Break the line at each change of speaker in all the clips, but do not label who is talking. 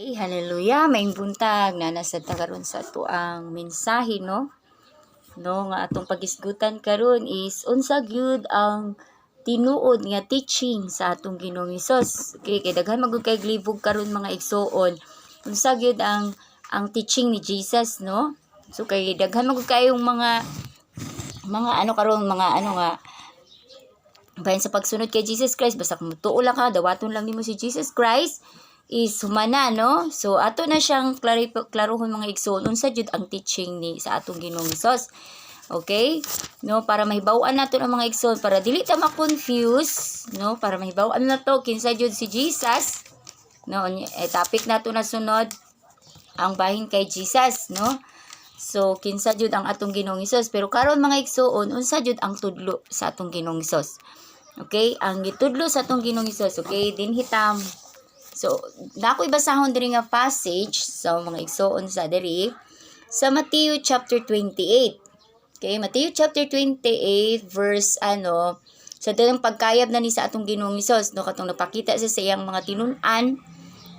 Okay, hallelujah, maing buntag na nasa karon sa tuang mensahe nga atong pagisgutan karon is unsa gyud ang tinuod nga teaching sa atong Ginoong Hesus. Okay, kay daghan magud kay glibog karon mga igsoon. Unsa gyud ang teaching ni Jesus, no? So kay daghan magud kayong mga karon nga bayan sa pagsunod kay Jesus Christ, basta kung tuo lang ka, dawaton lang nimo si Jesus Christ, is humana, no? So ato na siyang klaruhon mga igsoon unsa jud ang teaching ni sa atong Ginoong Hesus. Okay? No, para mahibaw-an nato ang mga igsoon, para dili ta ma-confuse, no? Para mahibaw-an nato kinsa jud si Jesus. No, topic nato na sunod ang bahin kay Jesus, no? So kinsa jud ang atong Ginoong Hesus, pero karon mga igsoon unsa jud ang tudlo sa atong Ginoong Hesus. Okay, ang gitudlo sa atong Ginoong Hesus, okay, dinhitam. So, nako ibasahon diri nga passage sa mga igsoon sa diri sa Matthew chapter 28. Okay, Matthew chapter 28 verse sa dalang pagkayab na ni sa atong Ginoong Hesus, no, katong napakita sa iyang mga tinun-an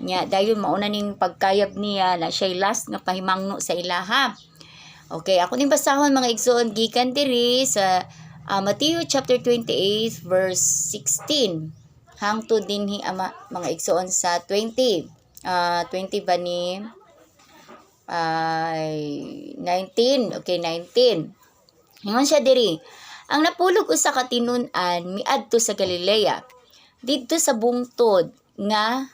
nya dayon mauna ning pagkayab niya na siya last nga pahimangno sa ilaha. Okay, ako ning basahon mga igsoon gikan diri sa Matthew chapter 28 verse 16 hangtod dinhi mga igsoon sa 20 ba ni 19. Okay, 19. Ingon siya diri, ang napulog usa ka tinun-an miadto sa Galilea didto sa bungtod nga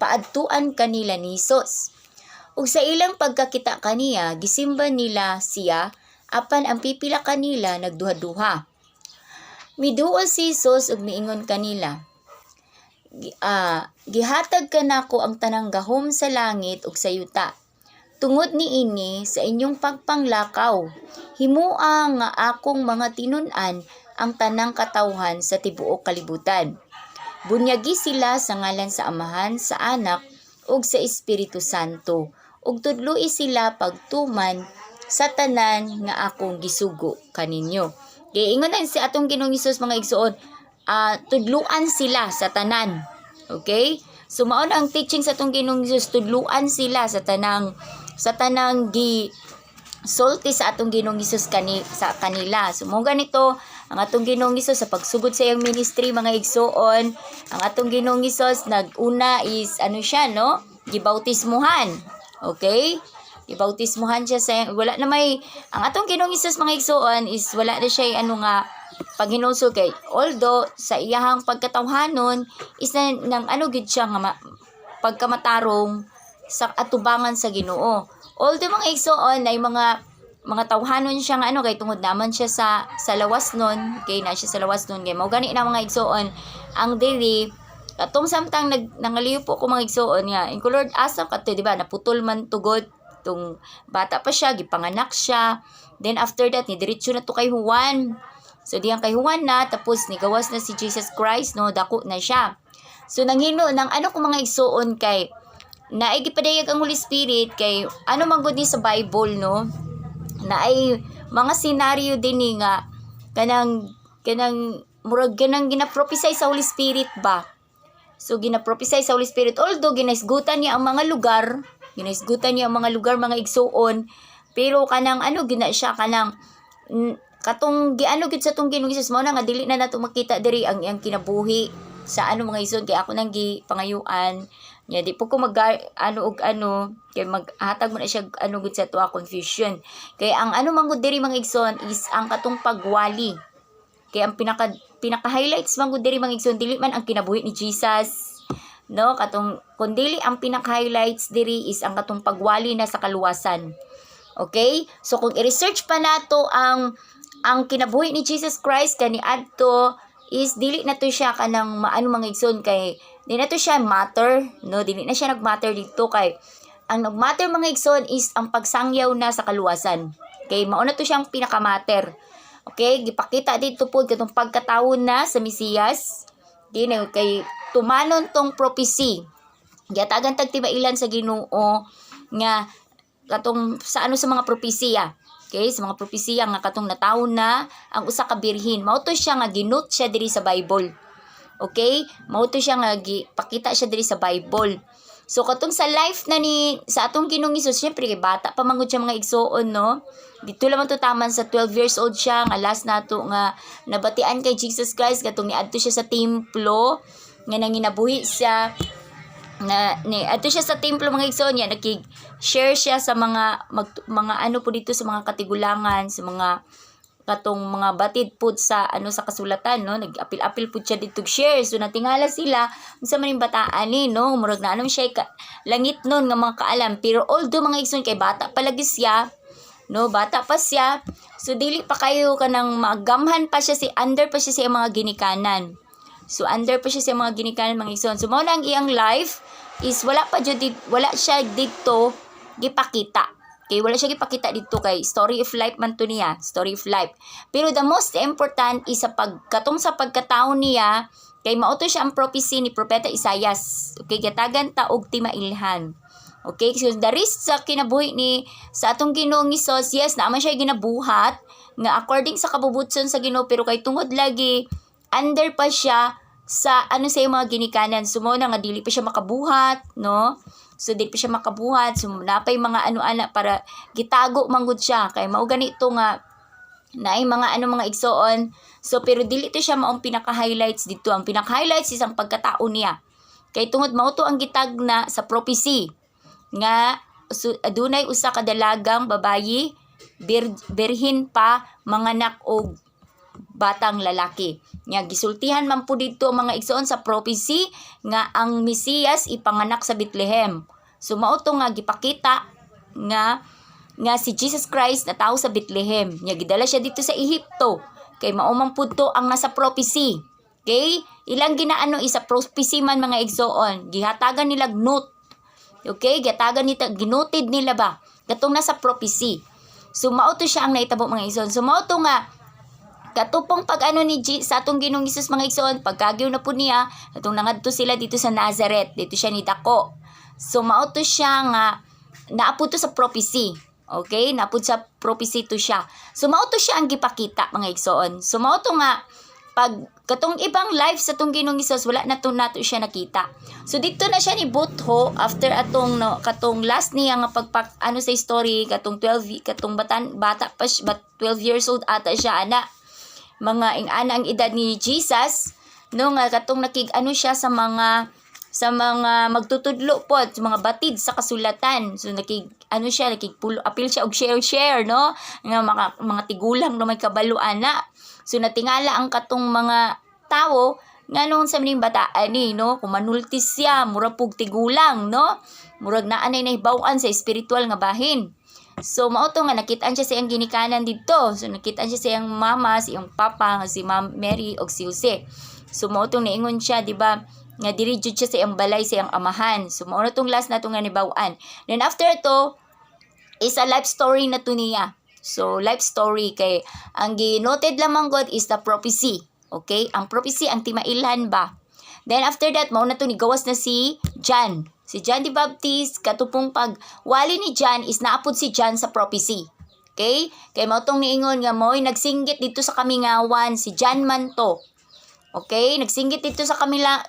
paadtuan kanila ni Hesus. Ug sa ilang pagkakita kaniya gisimba nila siya apan ang pipila kanila nagduha-duha. Miduol si Hesus ug miingon kanila, gihatag kanako ang tanang gahom sa langit ug sa yuta. Tungod niini sa inyong pagpanglakaw, himua nga akong mga tinun-an ang tanang katawhan sa tibuok kalibutan. Bunyagi sila sa ngalan sa Amahan, sa Anak ug sa Espiritu Santo, ug tudloi sila pagtuman sa tanan nga akong gisugo kaninyo. Kaya ingon na si atong Ginoong Hesus mga igsoon, tudluan sila sa tanan. Okay? So maon ang teaching sa atong Ginoong Hesus, tudluan sila sa tanang gi sulti sa atong Ginoong Hesus sa kanila. So mo ganito ang atong Ginoong Hesus sa pagsugod sa iyang ministry mga igsoon, ang atong Ginoong Hesus naguna is siya, no? Gibautismuhan. Okay? Ibautismuhan siya sa wala na may ang atong Ginoong Hesus mga igsoon is wala na siya paghinulsol kay although sa iyahang pagkatawhanon is nang gid siya nga pagkamatarong sa atubangan sa Ginoo. Although mga igsoon ay mga tawhanon siya nga kay tungod naman siya sa lawas nun, kay na siya sa lawas nun kay mao gani na mga igsoon ang dili atong samtang nangaliw po ko mga igsoon nga in Lord asa ka di ba naputol man tugod tung bata pa siya, gipanganak siya. Then after that, ni diretso na to kay Juan. So diyang kay Juan na, tapos ni gawas na si Jesus Christ, no, dako na siya. So nanghino nang kung mga igsoon kay naigipadayag ang Holy Spirit kay man gud ni sa Bible, no, na ay mga senaryo din ni nga kanang murag ginaprophesy sa Holy Spirit ba. So ginaprophesy sa Holy Spirit although ginaisgutan niya ang mga lugar mga igsoon, pero kanang gina siya kanang katong gid sa tong Ginoong Hesus mao na nga dili na nato makita diri ang iyang kinabuhi sa mga igsoon kay ako nang gipangayuan nya di po ko kay maghatag mo na siya gid sa tuwa confusion kay ang man gud diri mga igsoon is ang katong pagwali kay ang pinaka highlights man gud diri mga igsoon dili man ang kinabuhi ni Jesus, no, katong kundili ang pinaka-highlights diri is ang katong pagwali na sa kaluwasan. Okay? So kung i-research pa nato ang kinabuhi ni Jesus Christ kaniadto is dili na to siya kanang mga igsoon kay dili na to siya matter, no, dili na siya nagmatter dito kay ang nagmatter mga igsoon is ang pagsangyaw na sa kaluwasan. Okay, mao na to siyang pinaka-matter. Okay, gipakita dito po katong pagkataon na sa Mesiyas. Dili kay tumanon tong prophecy. Giyatagan tagtibailan sa Ginoo nga katong sa mga propesiya. Okay, sa mga propesiya nga katong natawon na ang usa ka birhin. Mao to siya nga ginot siya diri sa Bible. Okay? Mao to siya nga gipakita siya diri sa Bible. So katong sa life na ni sa atong Ginoong Hesus, syempre kay bata pa mangud siya mga igsoon, no. Dito lamang to taman sa 12 years old siya nga last nato nga nabatian kay Jesus Christ katong niadto siya sa templo nga nanginabuhi siya ni ato siya sa templo mga igsoon niya nakig-share siya sa mga ano po dito sa mga katigulangan, sa mga katong mga batid pud sa sa kasulatan, no, nag-apil-apil pud siya dito share. So natingala sila unsa man yung bataan ni, no, murag na anong siya langit nun nga mga kaalam, pero although mga igsoon kay bata pa lagi siya, no, bata pa siya, so dili pa kayo kanang magamhan pa siya under pa siya sa mga ginikanan. So under pa siya sa mga ginikanan mga igsoon. So mao lang iyang life is wala siya dito gipakita. Okay, wala siya gipakita dito kay story of life man to niya, story of life. Pero the most important is sa pagkatao niya, kay mauto siya ang prophecy ni Propeta Isaias. Okay, gatagan ta og timailhan. Okay, so the rest sa kinabuhi ni sa atong Ginoong Hesus, yes, naman siya ginabuhat nga according sa kabubutson sa Ginoo, pero kay tungod lagi under pa siya sa sa mga ginikanan. Sumo na nga dili pa siya makabuhat, no? So, di pa siya makabuhat. So, napay mga ano-ana para gitago manggod siya. Kaya mao ganito nga, naay mga mga igsoon. So, pero dili to siya maong pinaka-highlights dito. Ang pinaka-highlights is ang pagkatao niya. Kaya tungod mao to ang gitagna sa prophecy. Nga, adunay usa ka dalagang babayi, birhin pa, manganak og batang lalaki. Nga gisultihan man po dito mga igsoon sa prophecy nga ang Mesiyas ipanganak sa Bethlehem. So mao to nga gipakita nga si Jesus Christ na tao sa Bethlehem. Nya gidala siya dito sa Ehipto. Kay mao man pud to ang nasa prophecy. Okay? Ilang ginaano isa prophecy man mga igsoon. Gihatagan nila note. Okay? Gihatagan nila ginotid nila ba katong nasa prophecy. So mao to siya ang naitabo mga igsoon. So mao to nga katupong ni sa atong Ginoong Hesus mga igsoon, pagkagyaw na po niya, atong nangadto sila dito sa Nazareth, dito siya nidako. So mao to siya nga naapod to sa prophecy. Okay? Naapod sa prophecy to siya. So mao to siya ang gipakita mga igsoon. So mao to nga pag katong ibang life sa atong Ginoong Hesus, wala na to nato siya nakita. So dito na siya ni butho after atong katong last niya nga sa story katong 12 katong bata pa 12 years old ata siya ana. Mga ang edad ni Jesus, no, nga katong siya sa mga magtutudlo po sa mga batid sa kasulatan. So apil siya og share no, nga mga tigulang no may kabaluan na. So natingala ang katong mga tawo nganong sa maning bataan ni, no, kumanultis siya mura pug tigulang, no, murag naa nay nahibaw-an sa espiritual nga bahin. So mao to nga nakitaan siya sa iyang ginikanan dito. So nakitaan siya sa iyang mama, sa iyang papa, si Ma'am Mary og si Jose. So mao tong niingon siya, di ba, nga diri jud siya sa iyang balay sa iyang amahan. So mao na tong last na tong nga nibaw-an. Then after to is a life story na to niya. So life story kay ang ginoted lamang God is the prophecy. Okay? Ang prophecy ang timailhan ba. Then after that mao na to ni gawas na si John. Si John the Baptist, katupong pagwali ni John is naapod si John sa prophecy. Okay? Kaya mao tong niingon nga mo'y nagsinggit dito sa kamingawan, si John man to. Okay? Nagsinggit dito sa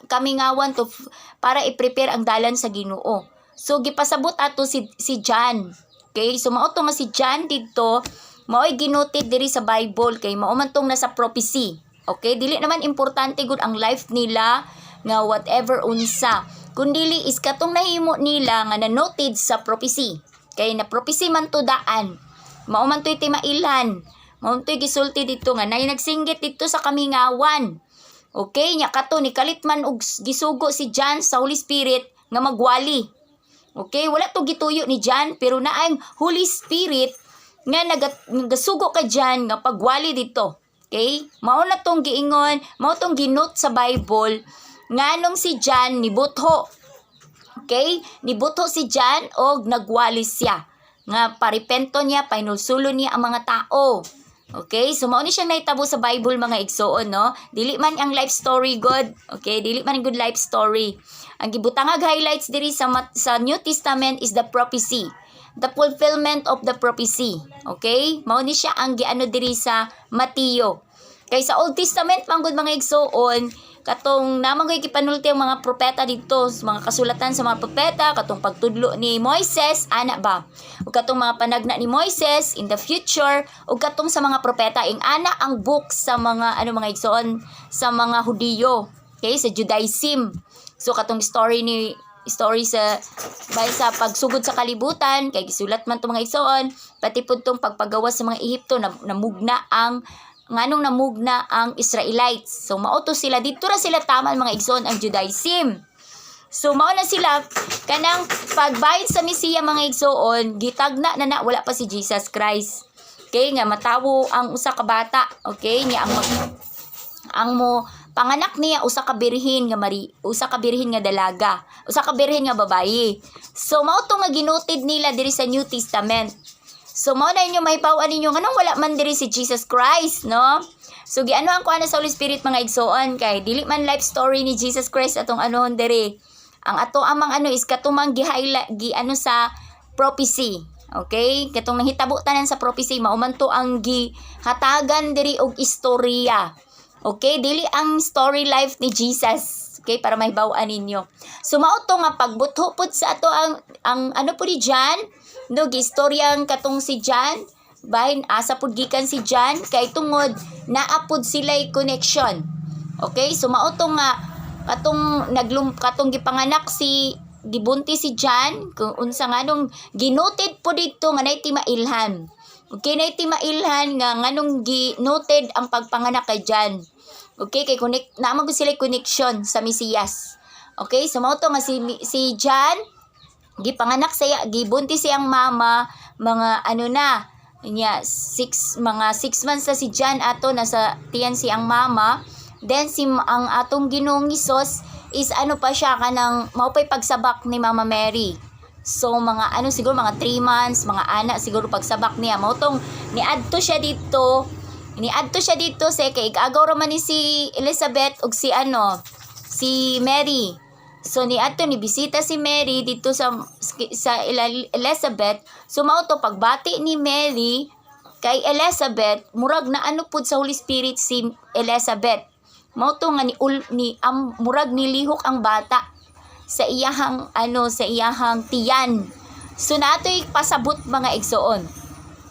kamingawan to para i-prepare ang dalan sa Ginoo. So, gipasabot ato si John. Okay? So, mao to nga si John dito, mao'y ginoted diri sa Bible, kay mao man tong nasa prophecy. Okay? Dili naman importante gud ang life nila nga whatever unsa. Kundili is katong nahimo nila nga na-noted sa prophecy. Kay na prophecy man to daan. Mao man to'y timailhan. Mao to'y gisulti dito nga nay nagsinggit dito sa kamingawan. Okay, nya kato ni kalit man og gisugo si John sa Holy Spirit nga magwali. Okay, wala to gituyo ni John pero naay Holy Spirit nga nagasugo ka John nga pagwali dito. Okay? Mao na tong giingon, mao tong ginot sa Bible nganong si John nibutho. Okay? Nibutho si John og nagwalis siya. Nga paripento niya, painulsulo niya ang mga tao. Okay? So, mao ni siyang naitabo sa Bible mga igsoon, no? Dili man ang life story good. Okay? Dili man ang good life story. Ang gibutangag highlights diri sa New Testament is the prophecy. The fulfillment of the prophecy. Okay? Mao ni siya ang giano diri sa Mateo. Kay sa Old Testament manggod mga igsoon, katong namang ko'y kipanulti ang mga propeta dito, mga kasulatan sa mga propeta, katong pagtudlo ni Moises, ana ba? O katong mga panagna ni Moises in the future, o katong sa mga propeta, ing ana ang book sa mga, mga igsoon, sa mga Hudiyo, okay, sa Judaism. So, katong story sa bahay sa pagsugod sa kalibutan, kay gisulat man itong mga igsoon, pati po itong pagpagawas sa mga Ehipto, namugna ang Israelites. So, mauto sila. Dito ra sila taman mga igsoon ang Judaism. So, mao na sila, kanang pagbayad sa Mesiya mga igsoon, gitagna na wala pa si Jesus Christ. Okay, nga matawo ang usa ka bata. Okay, nga ang mo panganak niya usa ka birhen nga dalaga, usa ka birhen nga babayi. So, mao to nga ginutid nila diri sa New Testament. So, mao na inyo mahibaw-an ninyo nganong wala man diri si Jesus Christ, no? So, gianuhan ko sa Holy Spirit mga igsoon, kay dili man life story ni Jesus Christ atong anuhon diri. Ang ato amang is katumang sa prophecy. Okay? Katong nahitabo tanan sa prophecy, mauman to ang gihatagan diri og istorya. Okay? Dili ang story life ni Jesus. Okay? Para mahibaw-an ninyo. So, mao to nga pagbutho pud sa ato ang ano po ni John, no, gistoryang katong si John, bahin asa pud gikan si John, kay tungod naapod sila'y connection. Okay? So, mao to nga katong gipanganak gibunti si John, kung unsa nganong ginoted po dito nga nayti mailhan. Okay, nayti mailhan nga nganong ginoted ang pagpanganak kay John. Okay, kay naman ko sila connection sa Mesiyas. Okay, so mao to nga si John, gipanganak gibunti siyang mama, mga mga 6 months na si John ato nasa tiyan siyang mama. Then ang atong Ginoong Hesus is pa siya kanang maupay pagsabak ni Mama Mary. So mga siguro mga 3 months, mga anak siguro pagsabak niya. Mautong niadto siya dito sa kay agaw ra man ni si Elizabeth ug si Mary. So niadto ni bisita si Mary dito sa Elizabeth. So mao to pagbati ni Mary kay Elizabeth, murag na pud sa Holy Spirit si Elizabeth. Mao to nga murag nilihok ang bata sa iyahang tiyan. So natoy pasabot mga igsoon.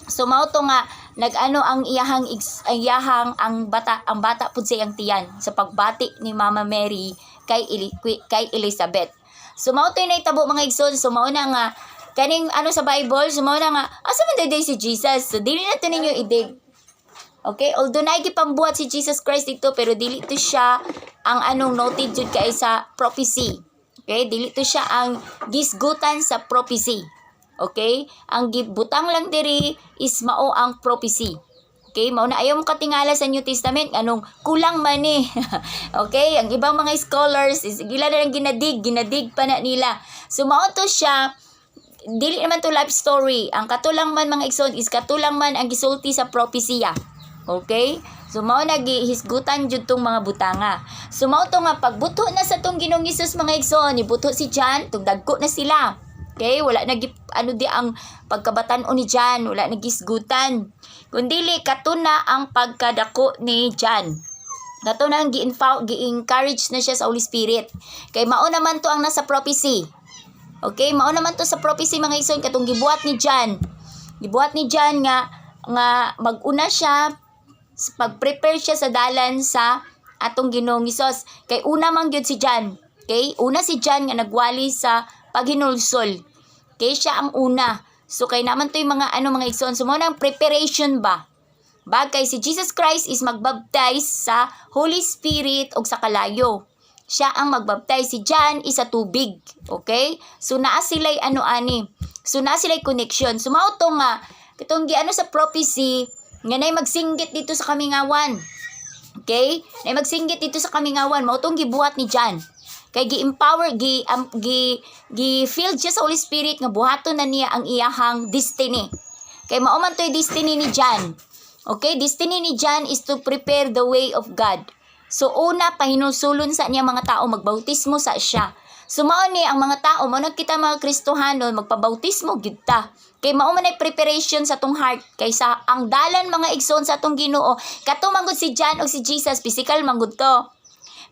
So mao to nga ang bata pud sa iyang tiyan sa pagbati ni Mama Mary kay Elizabeth. So mao to nahitabo mga igsoon. So mao na nga kaning sa Bible, so mao na nga asa man day si Jesus. So dili na to ninyo idig. Okay, although naigipambuhat si Jesus Christ dito, pero dili to siya ang noted jud kay sa prophecy. Okay, dili to siya ang gisgutan sa prophecy. Okay, ang gibutang lang diri is mao ang prophecy. Okay, mao na ayaw mo katingala sa New Testament anong kulang man eh. Okay, ang ibang mga scholars is gila na lang ginadig pa na nila. So mao to siya, dili naman to life story. Ang katulang man mga igsoon is katulang man ang gisulti sa propesya. Okay? So mao nagihisgutan jud tong mga butanga. So mao to nga pagbuto na sa tong Ginoong Hesus mga igsoon, ibuto si John, tong dagko na sila. Okay? Wala di ang pagkabatan-o ni John, wala nagisgutan. Kundili katuna ang pagkadako ni John. Katuna ang gi-encourage na siya sa Holy Spirit. Kay mao naman to ang nasa prophecy. Okay? Mao naman to sa prophecy mga igsoon katong gibuhat ni John. Gibuhat ni John nga mag-una siya, pag-prepare siya sa dalan sa atong Ginoong Hesus. Kay una man gyud si John. Okay? Una si John nga nagwali sa paghinulsol. Okay? Siya ang una. So kay naman to yung mga mga igsoon. So mo nang preparation ba? Bagay si Jesus Christ is magbaptize sa Holy Spirit o sa kalayo. Siya ang magbaptize. Si John is sa tubig. Okay? So naa sila'y So naa sila'y connection. So mao to nga katong sa prophecy nga nay magsinggit dito sa kamingawan. Okay? Nay magsinggit dito sa kamingawan. Mao tong gibuhat ni John. Kay gi-empower, gi-filled siya sa Holy Spirit nga buhaton na niya ang iyahang destiny. Kay mao man to'y destiny ni John. Okay? Destiny ni John is to prepare the way of God. So una, pahinulsulon sa niya mga tao, magbautismo sa siya. So mao ni ang mga tao, mao nagkita mga Kristohanon, magpabautismo gyud ta. Kay mao man ay preparation sa tong heart kaysa ang dalan mga igsoon sa atong Ginoo. Kato manggod si John o si Jesus, physical manggod to.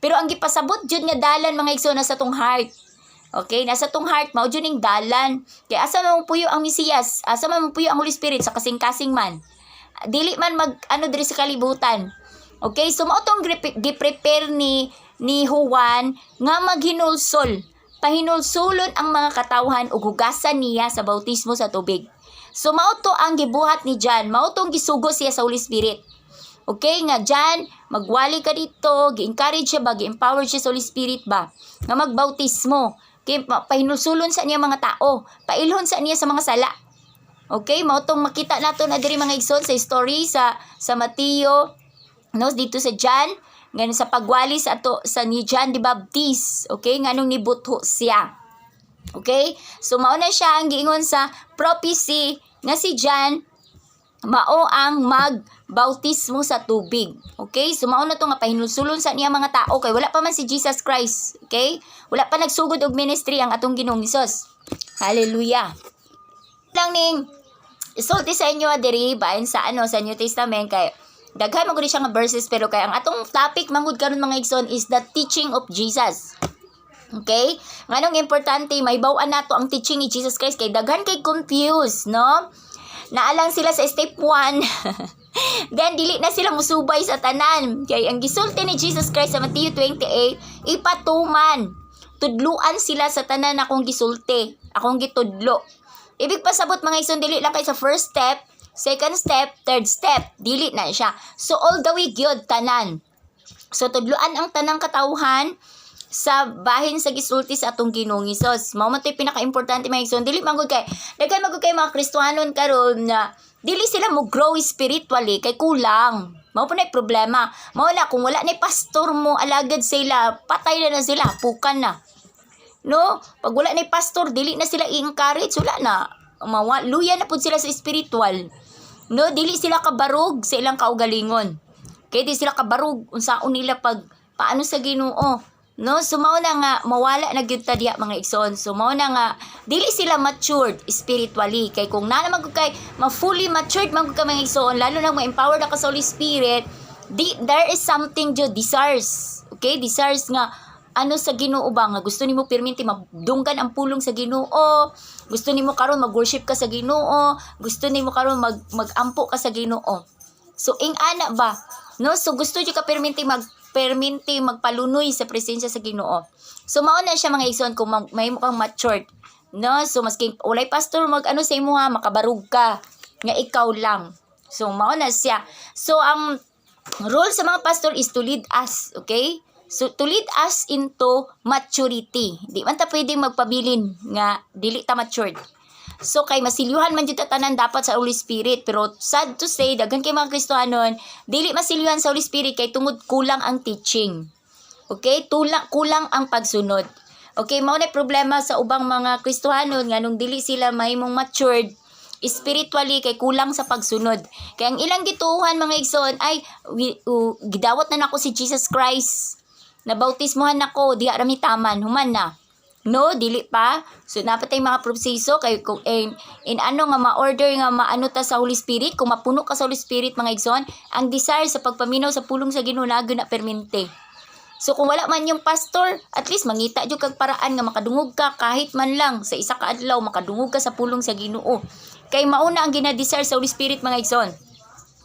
Pero ang gipasabot jud nga dalan mga igsoon nasa tong heart. Okay, nasa tong heart mao jud ning dalan. Kay asa man puyo ang Mesiyas, asa man puyo ang Holy Spirit sa kasing-kasing man. Dili man mag diri sa kalibutan. Okay, so mao tong gi-prepare ni Juan nga maghinulsol. Pahinulsulon ang mga katawhan ug hugasan niya sa bautismo sa tubig. So mao to ang gibuhat ni John, mao tong gisugo siya sa Holy Spirit. Okay, nga John, magwali ka dito, gi-encourage siya ba, gi-empower siya sa Holy Spirit ba, nga magbautismo. Okay, pahinulsulon sa niya mga tao, pailhon sa niya sa mga sala. Okay, mao tong makita nato na diri mga igsoon sa story sa Mateo, no, dito sa John, ngano sa pagwali sa ato sa ni John the Baptist. Okay, nganong nibutho siya. Okay, so mao na siya ang giingon sa prophecy nga si John mao ang magbautismo sa tubig. Okay? So, mao na to nga pahinulsulon sa niya mga tao kay wala pa man si Jesus Christ. Okay? Wala pa nagsugod og ministry ang atong Ginoong Hesus. Hallelujah. Lang ning isulti sa inyo diri bahin sa sa New Testament kay daghan man gud siya nga verses pero kay ang atong topic mangud karon mga igsoon is the teaching of Jesus. Okay? Nganong importante maibaw-an nato ang teaching ni Jesus Christ kay daghan kay confused, no? Naalang sila sa step 1. Then, dili na sila musubay sa tanan. Kaya ang gisulti ni Jesus Christ sa Matthew 28, ipatuman. Tudluan sila sa tanan akong gisulti. Akong gitudlo. Ibig pasabot mga igsoon, dili lang kay sa first step, second step, third step. Dili na siya. So, all the way gyud tanan. So, tudluan ang tanang katawhan sa bahin sa gisulti sa atong Ginoong Hesus. Mao man to'y pinaka-importante mga igsoon. Dili man gud kay daghan magud kay mga Kristiyanon karon na dili sila mo grow spiritually kay kulang. Mao pa na problema. Mao na kung wala ni pastor mo alagad sila, patay na sila, pukan na. No? Pag wala ni pastor, dili na sila i-encourage, wala na. Luya na pud sila sa spiritual. No, dili sila kabarog sa ilang kaugalingon. Kay di sila kabarog unsaon nila pag paano sa Ginoo. No, so mao na nga mawala na gyud ta diha mga igsoon. So mao na nga dili sila matured spiritually kay kung na naman kay ma-fully matured man ka mga igsoon lalo na ma-empowered ka sa Holy Spirit, there is something jo desires. Okay, desires nga sa Ginoo ba nga gusto nimo perminti madunggan ang pulong sa Ginoo, gusto nimo karon mag-worship ka sa Ginoo, gusto nimo karon mag-ampo ka sa Ginoo. So ing ana ba, no, so gusto jud ka perminti magpalunoy sa presensya sa Ginoo. So mao na siya mga igsoon kung may mukhang matured. No, so maski walay pastor sa imo ha, makabarug ka nga ikaw lang. So mao na siya. So ang role sa mga pastor is to lead us, okay? So to lead us into maturity. Di man ta pwedeng magpabilin nga dili ta matured. So kay masilyuhan man jud ta tanan dapat sa Holy Spirit, pero sad to say daghan kay mga Kristiyanon dili masilyuhan sa Holy Spirit kay tungod kulang ang teaching. Okay, kulang ang pagsunod. Okay, mao na problema sa ubang mga Kristiyanon nganong dili sila mahimong matured spiritually kay kulang sa pagsunod. Kay ang ilang gituohan mga igsoon ay gidawat na nako si Jesus Christ. Nabautismohan nako diha ra mi taman, human na. No, dili pa. So, napatay mga proseso kay kung in ano nga ma-order nga maano ta sa Holy Spirit, kung mapuno ka sa Holy Spirit mga igsoon, ang desire sa pagpaminaw sa pulong sa Ginoo na permente. So, kung wala man yung pastor, at least mangita jud kag paraan nga makadungog ka kahit man lang sa isa ka adlaw makadungog ka sa pulong sa Ginoo. Kay mauna ang gina-desire sa Holy Spirit mga igsoon.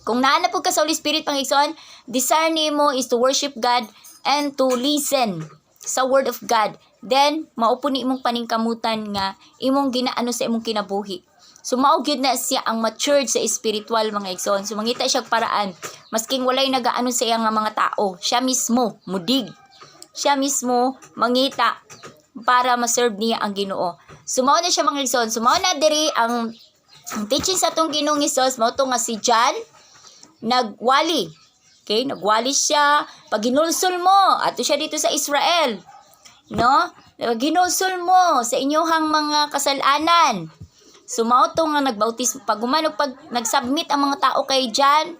Kung naana pud ka sa Holy Spirit mga igsoon, desire nimo is to worship God and to listen sa word of God. Then, maupo ni imong paningkamutan nga imong ginaano sa imong kinabuhi. So, mao gyud na siya ang matured sa spiritual mga igsoon. So, mangita siya paraan. Masking walay nagaano sa iya nga mga tao, siya mismo, mudig. Siya mismo, mangita para ma-serve niya ang Ginoo. So, mao na siya mga igsoon. So, mao na diri ang teaching sa atong Ginoong Hesus, mao to nga si John, nagwali. Okay, nagwali siya. Pag ginulsol mo, ato siya dito sa Israel. No? Ginulsol mo sa inyong mga kasalanan. So, mao to nga nagbautismo. Pag nagsubmit ang mga tao kay John,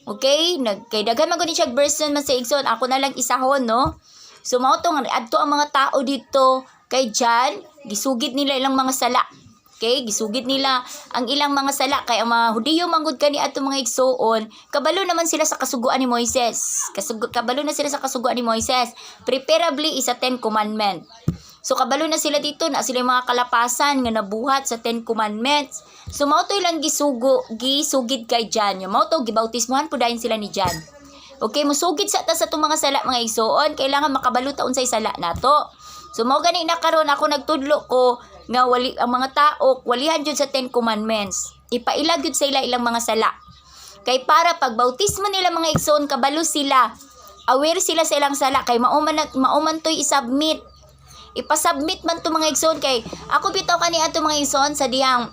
okay? Kay daghan man gud siya version man sa igsoon, ako na lang isahon, no? So, mao to nga adto ang mga tao dito kay John, gisugid nila ilang mga sala. Okay, gisugid nila ang ilang mga sala kay ang mga Hudiyo manggod kani adto mga igsoon, kabalo naman sila sa kasuguan ni Moises. Kabalo na sila sa kasuguan ni Moises. Preferably is a 10 commandment. So kabalo na sila dito na sila yung mga kalapasan nga nabuhat sa 10 commandments. So mao to ilang gisugid kay Jan. Mao to gibautismohan po dayon sila ni Jan. Okay, musugid sa ta sa itong mga sala mga igsoon, kailangan makabalo ta unsay sala nato. So mao gani na karon ako nagtudlo ko nga wali ang mga tao walihan jud sa 10 commandments. Ipailag jud sa ilang mga sala. Kay para pag bautismo nila mga igsoon kabalo sila. Aware sila sa ilang sala kay mauman toy isubmit. Ipasubmit man to mga igsoon kay ako bitaw kani ato mga igsoon sa diyang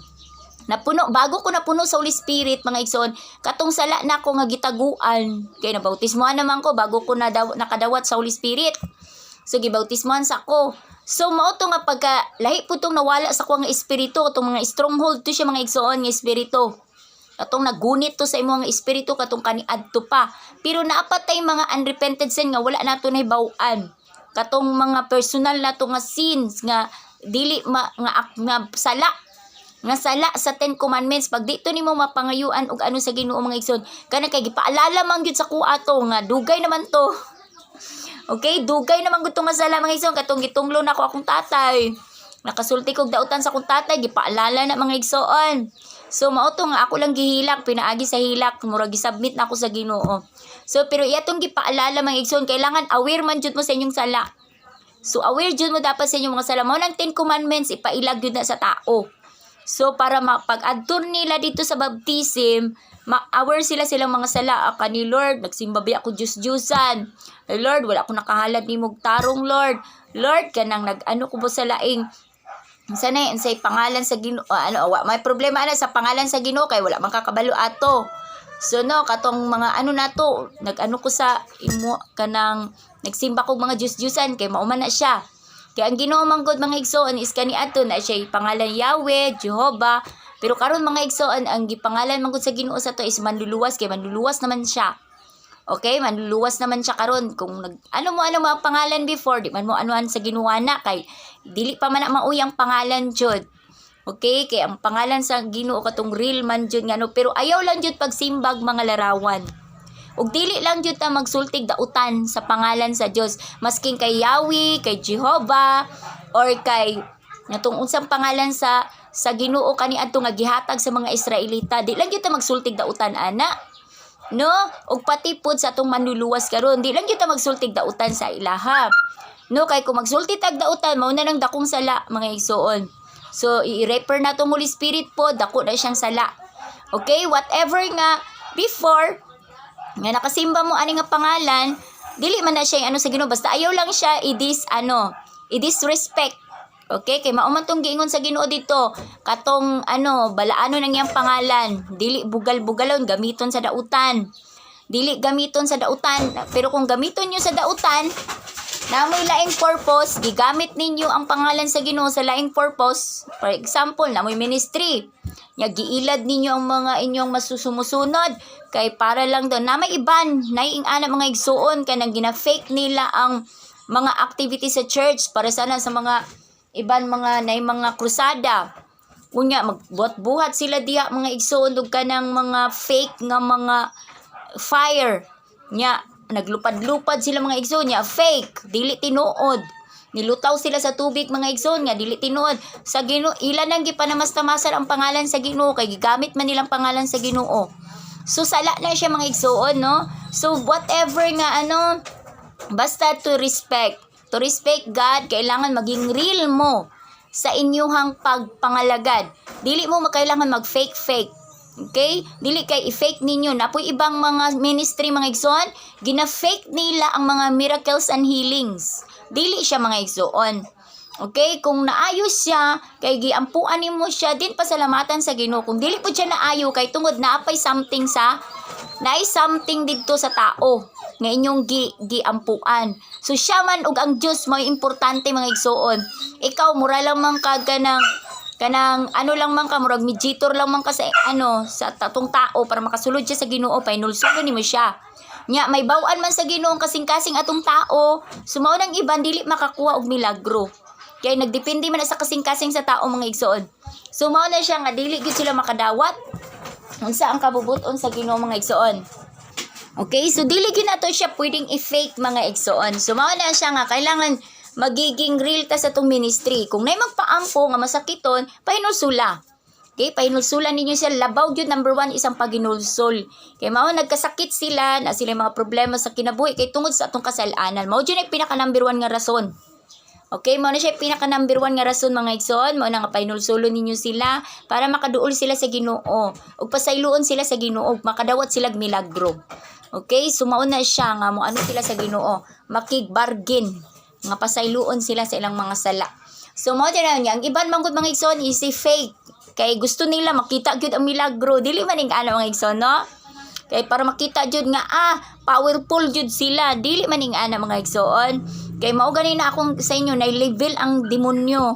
napuno bago ko napuno sa Holy Spirit mga igsoon katong sala nako nga gitaguan kay nabautismohan naman ko bago ko nakadawat sa Holy Spirit. So gibautismohan sa ko. So mao to nga pagka lahi putong nawala sa ko nga espiritu, katong mga stronghold to siya mga igsoon nga espiritu. Katong nagunit to sa imong nga espiritu katong kaniadto pa. Pero naapatay mga unrepented sin nga wala nato na hibaw-an. Katong mga personal nato nga sins nga dili nga sala sa 10 commandments pag dito nimo mapangayuan og ano sa Ginoo mga igsoon kana kay gipaalala man gyud sa ko ato nga dugay naman to. Okay, dugay naman gud tong masala mga igsoon katong gitunglo nako akong tatay. Nakasulti kog dautan sa akong tatay, gipaalala na mga igsoon. So mao to nga ako lang gihilak, pinaagi sa hilak, murag gisubmit na ako sa Ginoo. So pero iyatong gipaalala mga igsoon, kailangan aware man jud mo sa inyong sala. So aware jud mo dapat sa inyong mga sala. Mao nang 10 commandments ipailag jud na sa tao. So para mapag-adto nila dito sa baptism, ma-aware sila silang mga sala. Kani Lord, nagsimba ba ako Diyos-Diyusan. Lord, wala ko nakahalad ni mong tarong Lord. Lord, kanang nag-ano ko ba sa laing. Sana say pangalan sa Ginoo. May problema na sa pangalan sa Ginoo kay wala man kakabalo ato. So no, katong mga ano nato, nag-ano ko sa imo kanang nagsimba ko mga Diyos-Diyusan kay mauman na siya. Kaya ang Ginoo manggod mga igsoon is kani ato na siya pangalan Yahweh, Jehovah. Pero karon mga igsoon ang gipangalan manggod sa Ginoo sa to is manluluwas kay manluluwas naman siya. Okay, manluluwas naman siya karon kung ano mo ang pangalan before di man mo anuhan sa Ginoo na kay dili pa man na mauyang pangalan jud. Okay, kay ang pangalan sa Ginoo katong real man jud ngano pero ayaw lang jud pagsimbag mga larawan. Ug dili lang jud ta magsultig dautan sa pangalan sa Dios masking kay Yahweh, kay Jehovah or kay natong unsang pangalan sa Ginoo kaniadto nga gihatag sa mga Israelita. Di lang jud ta magsultig dautan ana. No, ug pati pud sa atong manluluwas karon, di lang kita magsultig dautan sa ilaha. No, kay kung magsulti tag dautan mao na nang dakong sala mga igsoon. So i-refer na tong Holy Spirit po, dako na siyang sala. Okay, whatever nga before nga nakasimba mo ani nga pangalan, dili man na siya ano sa Ginoo basta ayaw lang siya i-disrespect. Okay, kay mao man tong giingon sa Ginoo dito, katong balaano nang iyang pangalan, dili bugal-bugalon gamiton sa dautan. Dili gamiton sa dautan, pero kung gamiton niyo sa dautan, na may laing purpose, gigamit ninyo ang pangalan sa Ginoo sa laing purpose. For example, na may ministry. Nya giilad ninyo ang mga inyong masusumusunod kay para lang doon na may iban, naiing ana mga igsuon kanang gina-fake nila ang mga activity sa church para sana sa mga iban mga krusada. Unya magbuhat-buhat sila diha mga igsoon ug kanang mga fake nga mga fire. Nya naglupad-lupad sila mga igsoon nya fake, dili tinuod. Nilutaw sila sa tubig mga igsoon nga dili tinuod. Sa Ginoo ilan nang gipanamas-tamasan ang pangalan sa Ginoo kay gigamit man nilang pangalan sa Ginoo. So sala na siya mga igsoon no. So whatever nga basta to respect God, kailangan maging real mo sa inyuhang pagpangalagad. Dili mo makailangan mag-fake. Okay? Dili kay i-fake ninyo. Napoy ibang mga ministry mga igsoon, gina-fake nila ang mga miracles and healings. Dili siya mga igsoon. Okay? Kung naayos siya, kay giampuan nimo siya, din pasalamatan sa Ginoo. Kung dili po siya naayo, kay tungod naapay something dito sa tao nga inyong giampuan. So siya man ug ang Dios may importante mga igsoon. Ikaw mura lang man ka kanang lang man ka murag mediator lang man ka sa sa tatong tao para makasulod siya sa Ginoo painulsugon nimo siya. Nya may baw-an man sa Ginoo kasing-kasing atong tao, sumaw nang iban dili makakuha og milagro. Kaya nagdepende man sa kasing-kasing sa tao mga igsoon. So mao na siya nga dili gyud sila makadawat unsa ang kabubuton sa Ginoo mga igsoon. Okay, so dili gyud nato siya pwedeng i-fake mga igsoon. So mao na siya nga kailangan magiging real ta sa tong ministry. Kung nay magpaampo nga masakiton, pahinulsula. Okay, pahinulsulan ninyo siya. Labaw gyud number 1 isang paginulsol. Kay mao nagkasakit sila, na sila mga problema sa kinabuhi kay tungod sa atong kasalanan. Mao gyud ang pinaka number 1 nga rason. Okay, mao na siya pinaka number 1 nga rason mga igsoon, mao na nga pahinulsulon ninyo sila para makaduol sila sa Ginoo ug pasayloon sila sa Ginoo, makadawat sila og milagro. Okay, so mao na siya nga mo ano sila sa Ginoo, makigbargain nga pasayloon sila sa ilang mga sala. So mao na niya, ang iban manggod mga igsoon is fake. Kay gusto nila makita gyud ang milagro, dili man ing ana mga igsoon, no? Kay para makita jud nga powerful jud sila, dili man ing ana mga igsoon. Kay mao gani na akong sa inyo na-level ang demonyo.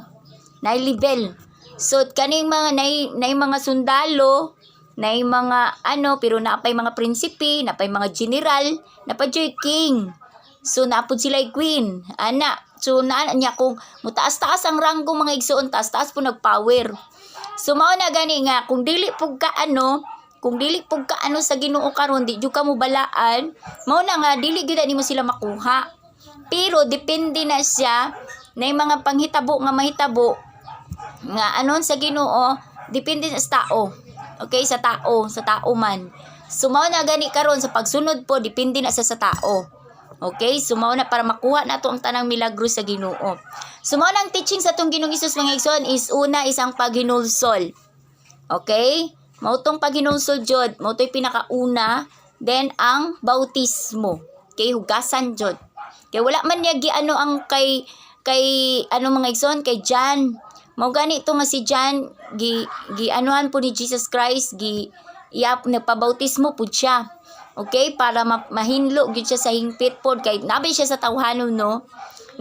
Na-level. So kaning mga nay mga sundalo, nay mga pero naapay mga prinsipe, naapay mga general, napadyoy king. So naapod sila queen. Ana. So naa niya kung mutaas-taas ang ranggo mga igsoon, taas-taas po nagpower. So mao na gani nga kung dili pug ka sa Ginoo karon di jud ka mo balaan, mao na nga dili gyud nimo sila makuha. Pero depende na siya na yung mga panghitabo nga mahitabo nga anon sa Ginoo, depende sa tao. Okay, sa tao man. So mao na gani karon sa pagsunod po depende na sa tao. Okay, so mao na para makuha nato ang tanang milagro sa Ginoo. So mao nang teaching sa tong Ginoong Hesus mga igsoon is una isang paghinulsol. Okay? Mao tong paghinulsol jud, mao to'y pinakauna, then ang bautismo. Okay, hugasan jud. Kay wala man niya giano ang kay mga igsoon kay John. Mao gani to nga si John gianuhan po ni Jesus Christ, nagpabautismo pud siya. Okay, para mahinlo gyud siya sa hingpit pod kay nabi siya sa tawhanon, no.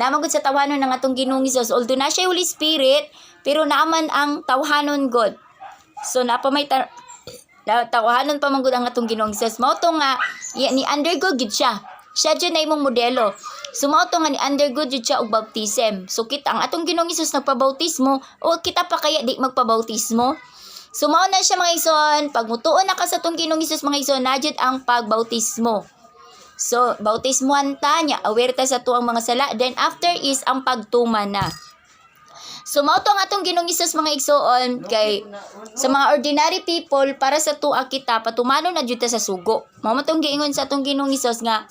Naman gud sa tawhanon ng atong Ginoong Hesus. Although na siya Holy Spirit, pero naaman ang tawhanon God. So napamay tawhanon pa man gud ang atong Ginoong Hesus. Mao to nga ni undergo gyud siya. Siya dyan na imong modelo. So mao to nga ni undergo jud siya og baptism. So kita ang atong Ginoong Hesus nagpabautismo, o kita pa kaya di magpabautismo? So mao na siya mga igsoon, pag mutuon na ka sa atong Ginoong Hesus mga igsoon, najud ang pagbautismo. So bautismuhan ta nya, aware ta sa tuang mga sala, then after is ang pagtuman na. So mao to ang atong Ginoong Hesus mga igsoon, kay sa mga ordinary people para sa tuwa kita patumanon na jud ta sa sugo. Mao matong giingon sa atong Ginoong Hesus nga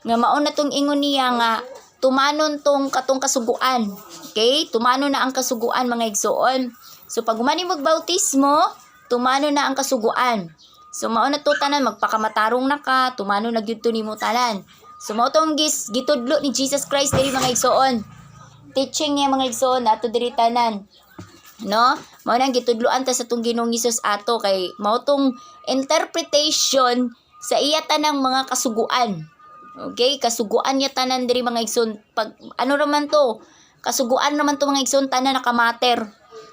mao na tong ingon niya nga tumanon tong katong kasuguan. Okay? Tumanon na ang kasuguan mga igsoon. So pag humani mo bautismo, tumanon na ang kasuguan. So mao na to tanan, magpakamatarong na ka, tumanon na gyud to nimo tanan. So mao tong gitudlo ni Jesus Christ diri mga igsoon. Teaching niya mga igsoon ato diri tanan. No? Mao nang gitudloan ta sa tong Ginoong Hesus ato kay mao tong interpretation sa iya tanang mga kasuguan. Okay, kasuguan niya tanan diri mga igsoon. Pag ano naman to? Kasuguan naman to mga igsoon tanan nakamater.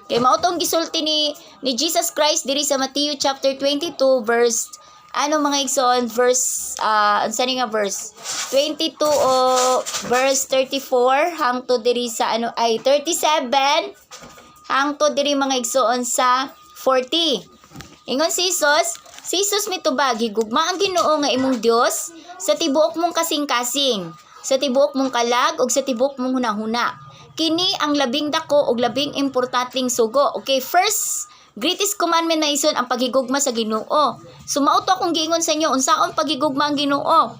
Kay mao tong gisulti ni Jesus Christ diri sa Matthew chapter 22 verse mga igsoon, verse unsa nga verse 22 o verse 34 hangtod diri sa 37 hangtod diri mga igsoon sa 40. Ingon si Jesus mitubag higugma ang Ginoo nga imong Dios sa tibuok mong kasing-kasing, sa tibuok mong kalag ug sa tibuok mong hunahuna. Kini ang labing dako ug labing importanteng sugo. Okay, first greatest commandment na ison ang paghigugma sa Ginoo. So mao to akong giingon sa inyo unsaon paghigugma ang Ginoo.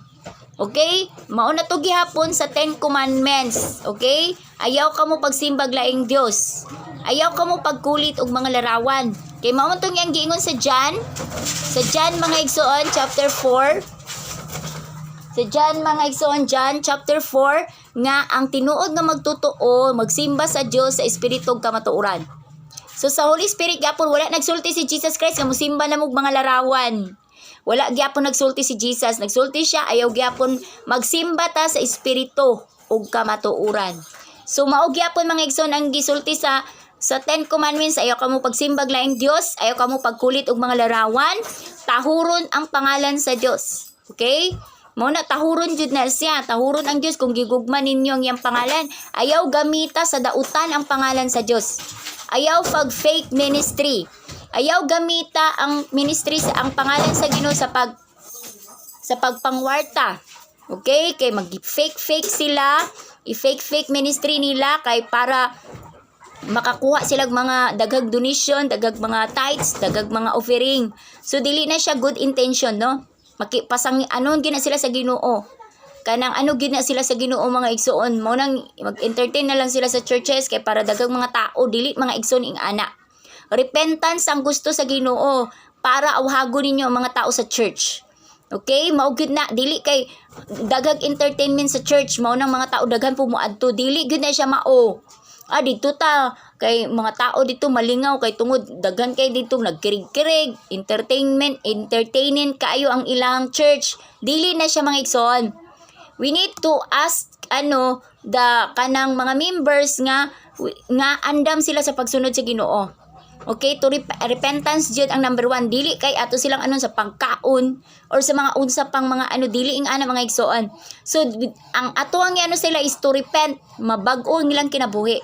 Okay? Mao na to gihapon sa 10 commandments. Okay? Ayaw kamo pagsimbag laing Dios. Ayaw kamo pagkulit og mga larawan. Kay mao man tong yang giingon sa John. Sa John mga igsoon chapter 4. Sa John mga igsoon, John chapter 4 nga ang tinuod nga magtotoo, magsimba sa Dios sa espiritu ug kamatuoran. So sa Holy Spirit gyapon wala nagsulti si Jesus Christ nga mosimba na mog mga larawan. Wala gyapon nagsulti si Jesus, nagsulti siya ayaw gyapon magsimba ta sa espiritu ug kamatuoran. So mao gyapon mga igsoon ang gisulti sa 10 commandments, ayaw kamo pagsimbag laing Dios, ayaw kamo pagkulit og mga larawan, tahuron ang pangalan sa Dios. Okay? Mao na tahuron jud na siya, tahuron ang Dios kung gigugma ninyo ang iyang pangalan. Ayaw gamita sa dautan ang pangalan sa Dios. Ayaw pag fake ministry. Ayaw gamita ang ministry sa ang pangalan sa Ginoo sa pagpangwarta. Okay? Kay mag-fake sila, i-fake ministry nila kay para makakuha sila mga daghag donation, daghag mga tithes, daghag mga offering. So dili na siya good intention, no? Makipasang anon gina sila sa Ginoo. Kanang ano gina sila sa Ginoo mga igsoon, mo nang mag-entertain na lang sila sa churches kay para daghang mga tao dili mga igsoon ing ana. Repentance ang gusto sa Ginoo para awhagon ninyo ang mga tao sa church. Okay, mao gyud na dili kay daghag entertainment sa church, mao nang mga tao daghan pumuadto, dili gyud na siya mao. Dito ta kay mga tao dito malingaw kay tungod daghan kay dito nagkirig-kirig, entertaining kaayo ang ilang church. Dili na siya mga igsoon. We need to ask the kanang mga members nga andam sila sa pagsunod sa Ginoo. Okay, to repentance jud ang number 1. Dili kay ato silang sa pagkaon or sa mga unsa pang mga dili ing ana mga igsoon. So ang ato ang sila is to repent, mabag-o nilang kinabuhi.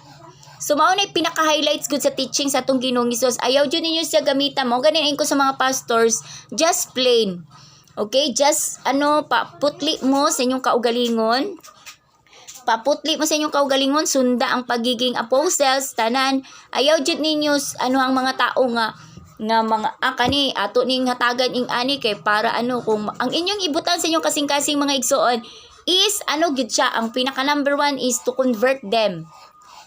So mao na pinaka-highlights good sa teaching sa atong Ginoong Hesus. Ayaw jud ninyo siya gamitan mo ganin ko sa mga pastors, just plain. Okay, just paputli mo sa inyong kaugalingon. Paputli mo sa inyong kaugalingon, sunda ang pagiging apostles tanan. Ayaw jud ninyo ang mga tao nga mga kani ato ning hatagan ing ani kay para kung ang inyong ibutan sa inyong kasing-kasing mga igsoon is gid siya, ang pinaka number 1 is to convert them.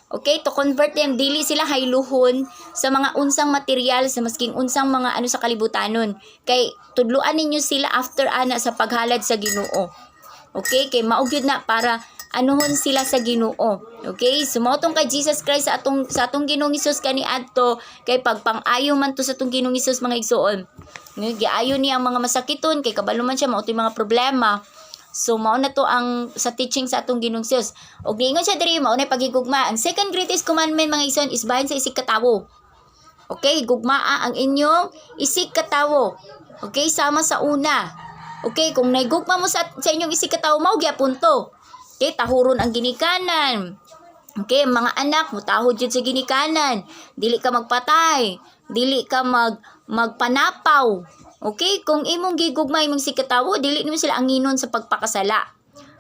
Okay, to convert them, dili sila hayluhon sa mga unsang material, sa masking unsang mga sa kalibutanon. Kay tudluan ninyo sila after sa paghalad sa Ginoo. Okay, kay mao gyud na para anuhon sila sa Ginoo. Okay, sumotong kay Jesus Christ sa atong Ginoong Hesus kaniadto kay pagpang-ayo man to sa atong Ginoong Hesus mga igsoon. Giayo niya ang mga masakiton kay kabalo man siya mao mga problema. So mao na to ang sa teaching sa atong Ginoong Hesus. Og niingon siya diri mao na pagigugma. Ang second greatest commandment mga igsoon is bahin sa isig katawo. Okay, gugmaa ang inyong isig katawo. Okay, sama sa una. Okay, kung naigugma mo sa inyong isig katawo mao gyapon to. Okay, tahuron ang ginikanan. Okay, mga anak, mutahod jud sa ginikanan. Dili ka magpatay. Dili ka magpanapaw. Okay, kung imong gigugma imong sikatawo, dili nimo sila anginon sa pagpakasala.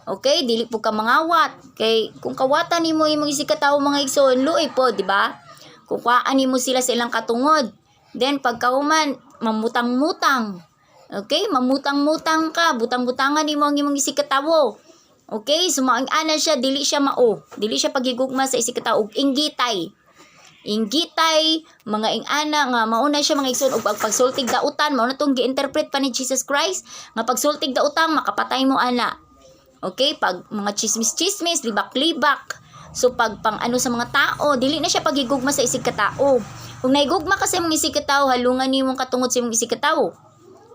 Okay, dili po ka mangawat. Kay kung kawatan nimo imong isikatawo mga igsoon, luoy po, di ba? Kung kuhaan nimo sila sa ilang katungod. Then pagkahuman, mamutang-mutang. Okay, mamutang-mutang ka, butang-butangan nimo ang imong isikatawo. Okay, sumaang ana siya, dili siya mao. Dili siya pagigugma sa isikatawo, inggitay. Inggitay, mga ingana nga mauna siya mga igsoon og pagsultig dautan, mao na tong gi-interpret pa ni Jesus Christ nga pagsultig dautan makapatay mo ana. Okay, pag mga chismis-chismis, libak-libak. So pag sa mga tao, dili na siya pagigugma sa isig katao. Kung naigugma ka sa imong isig katao, halungan nimong katungod sa imong isig katao.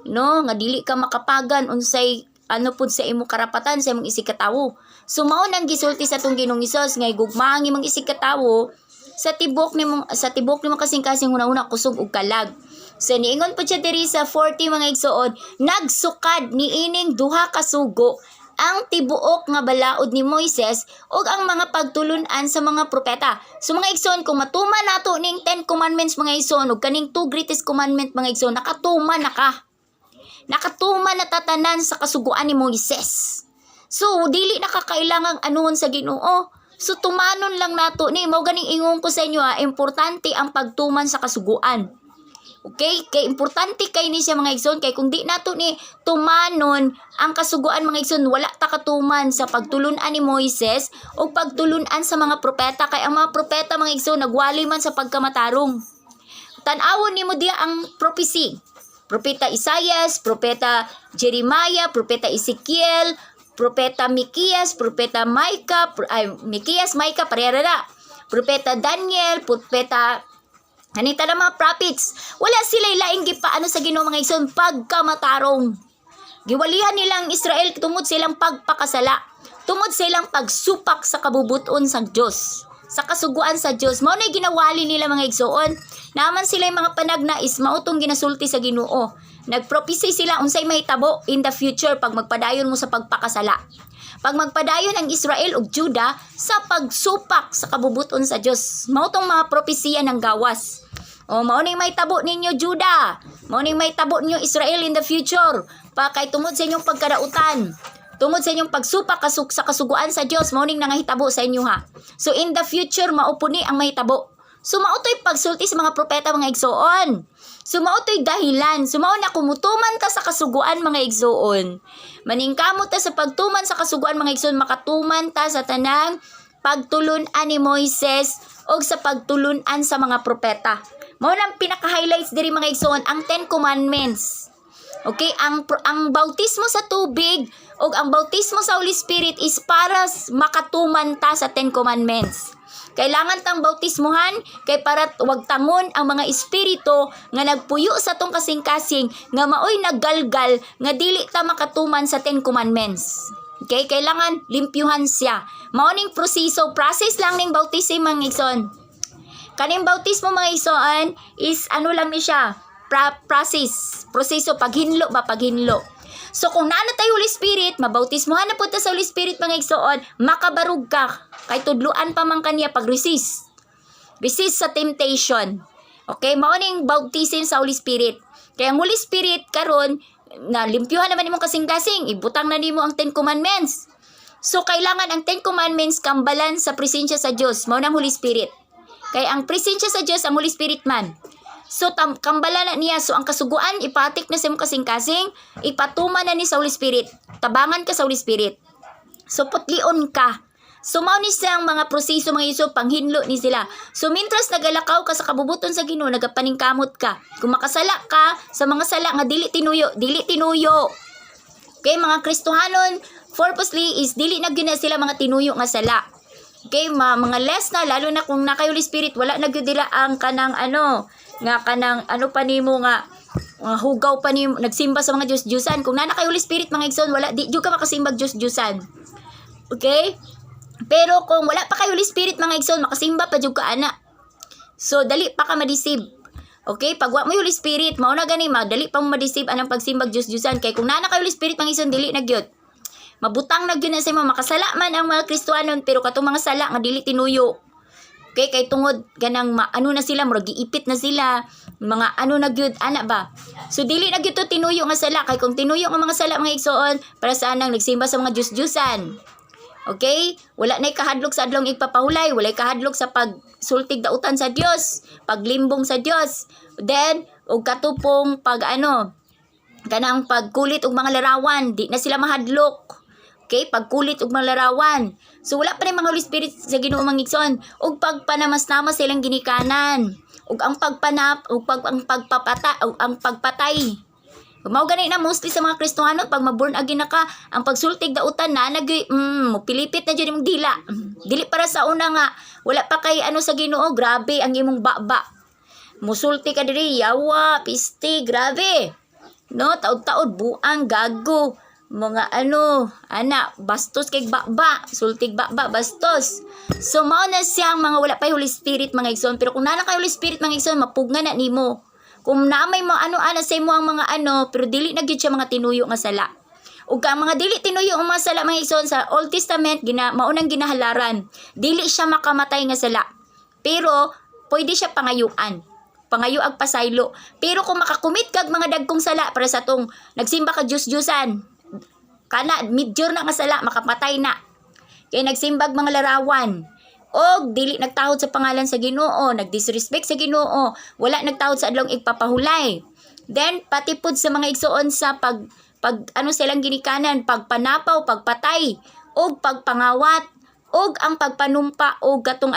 No, nga dili ka makapagan unsay pud sa imong karapatan sa imong isig katao. So mao nang gisulti sa atong Ginoong Hesus nga igugma ang imong isig katao sa tibok nimo kasing-kasing una-una kusog ug kalag. So niingon po siya diri sa 40 mga igsoon, nagsukad niining duha ka sugo ang tibuok nga balaod ni Moises ug ang mga pagtulun-an sa mga propeta. So mga igsoon, kung matuman nato ning 10 commandments mga igsoon ug kaning 2 greatest commandment mga igsoon, nakatuman na ka. Nakatuman na tatanan sa kasuguan ni Moises. So dili na kakailangang anuhon sa Ginoo. So tumanon lang nato ni mao ganing ingon ko sa inyo importante ang pagtuman sa kasuguan. Okay? Kay importante kay ni siya mga igsoon kay kung di nato ni tumanon ang kasuguan mga igsoon wala ta katuman sa pagtulun-an ni Moises o pagtulun-an sa mga propeta kay ang mga propeta mga igsoon nagwali man sa pagkamatarong. Tan-awon nimo diya ang prophecy. Propeta Isaias, propeta Jeremiah, propeta Ezekiel, propeta Mikias, propeta Micah, Mikias, Micah, parehara na. Propeta Daniel, propeta, kanita na mga prophets. Wala sila ilaing gipaano sa Ginoo mga igsoon pagkamatarong. Giwalihan nilang Israel tungod silang pagpakasala. Tungod silang pagsupak sa kabubuton sa Dios. Sa kasuguan sa Dios. Mao na ginawali nila mga igsoon. Naman sila yung mga panag na is mautong ginasulti sa Ginoo. Nagprophecy sila unsay mahitabo in the future pag magpadayon mo sa pagpakasala. Pag magpadayon ang Israel ug Juda sa pagsupak sa kabubuton sa Dios. Mao tong mga propesiya ng gawas. O mao ning mahitabo ninyo Juda. Mao ning mahitabo ninyo Israel in the future. Pa kay tungod sa inyong pagkadautan. Tungod sa inyong pagsupak sa kasuguan sa Dios, mao ning nangahitabo sa inyo ha. So in the future mao puni ang mahitabo. So mautoy pagsulti sa mga propeta mga igsoon. So mautoy dahilan. So mao na kumutuman ta sa kasuguan mga igsoon. Maningkamot ta sa pagtuman sa kasuguan mga igsoon, makatuman ta sa tanang pagtulunan ni Moises o sa pagtulunan sa mga propeta. Mao nang pinaka-highlights diri mga igsoon ang 10 Commandments. Okay, ang bautismo sa tubig o ang bautismo sa Holy Spirit is para makatuman ta sa 10 Commandments. Kailangan tang bautismuhan kay para wag tangon ang mga espiritu nga nagpuyo sa tong kasing-kasing nga maoy naggalgal nga dili ta makatuman sa 10 Commandments. Okay, kailangan limpyuhan siya. Mao ning process lang ning bautismo mga igsoon. Kaning bautismo mga igsoon is ano lang ni siya? Proseso paghinlo. So kung naana tayo Holy Spirit, mabautismohan na po ta sa Holy Spirit mga igsoon, makabarug ka. Kay tudluan pa man kaniya pag-resist. Resist sa temptation. Okay, mao ning bautism sa Holy Spirit. Kaya ang Holy Spirit karon na limpyuhan naman imong kasing-kasing, ibutang na nimo ang 10 Commandments. So kailangan ang 10 Commandments kambalan sa presensya sa Dios, mao nang Holy Spirit. Kaya ang presensya sa Dios ang Holy Spirit man. So, kambala na niya. So, ang kasuguan, ipatik na sa mong kasing-kasing, ipatuman na ni sa Holy Spirit. Tabangan ka sa Holy Spirit. So, putlion ka. So, mao ni siyang mga proseso, mga iso, panghinlo ni sila. So, mintras nagalakaw ka sa kabubuton sa Ginoo, nagapaningkamot ka. Kung makasala ka sa mga sala nga dili tinuyo. Okay, mga Kristohanon, purposely is dili na gyud sila mga tinuyo nga sala. Okay, mga less na, lalo na kung naka Holy Spirit, wala na gyud dila ang kanang pa nimo nga hugaw pa nimo nagsimba sa mga Diyos-Diyosan. Kung nana kay Holy Spirit mga igsoon, wala di jud ka makasimbag Diyos-Diyosan. Okay? Pero kung wala pa kay Holy Spirit mga igsoon, makasimba pa jud ka ana. So dali pa ka ma-deceive. Okay? Pag wa mo Holy Spirit, mao na gani dali pa mo ma-deceive anang pagsimbag Diyos-Diyosan. Kay kung nana kay Holy Spirit mga igsoon, dili na gyud. Mabutang na gyud na sa mga makasala man ang mga Kristohanon, pero katong mga sala nga dili tinuyo. Okay, kay tungod ganang ano na sila, murag giipit na sila, mga ano na gyud ana ba. So dili na gyud to tinuyo nga sala, kay kung tinuyo nga mga sala mga igsoon, para saan nang nagsimba sa mga Diyos-Diyusan. Okay? Wala nay kahadlok sa adlong igpapahulay, wala kahadlok sa pagsultig dautan sa Dios, paglimbong sa Dios. Then og katupong kanang pagkulit og mga larawan, di na sila mahadlok. Okay, pagkulit ug malarawan. So wala pa rin mga Holy Spirit sa Ginoo mga igsoon. Ug pagpanamas-namas silang ginikanan. Ug ang pagpatay. Mao gani na mostly sa mga Kristohanon pag ma-born again na ka, ang pagsultig dautan na pilipit na jud imong dila. Dili para sa una nga wala pa kay sa Ginoo, grabe ang imong baba. Musulti ka diri, yawa, piste, grabe. No, taod-taod buang gago. Mga bastos kay baba, sultig baba, bastos. So mao na siyang mga wala pa Holy Spirit mga igsoon, pero kung nana kay Holy Spirit mga igsoon, mapugna na nimo. Kung naamay mo ana sa imo ang mga pero dili na gyud siya mga tinuyo nga sala. Ug ang mga dili tinuyo nga mga sala mga igsoon sa Old Testament maunang ginahalaran. Dili siya makamatay nga sala. Pero pwede siya pangayo ag pasaylo. Pero kung makakumit kag mga dagkong sala para sa tong nagsimba ka Diyos-Diyosan, kana midjor na nga sala, makapatay na. Kaya nagsimbag mga larawan. O dili nagtahod sa pangalan sa Ginoo, nagdisrespect sa Ginoo, wala nagtahod sa adlong igpapahulay. Then pati pud sa mga igsoon sa silang ginikanan, pagpanapaw, pagpatay, og pagpangawat, og ang pagpanumpa, og katong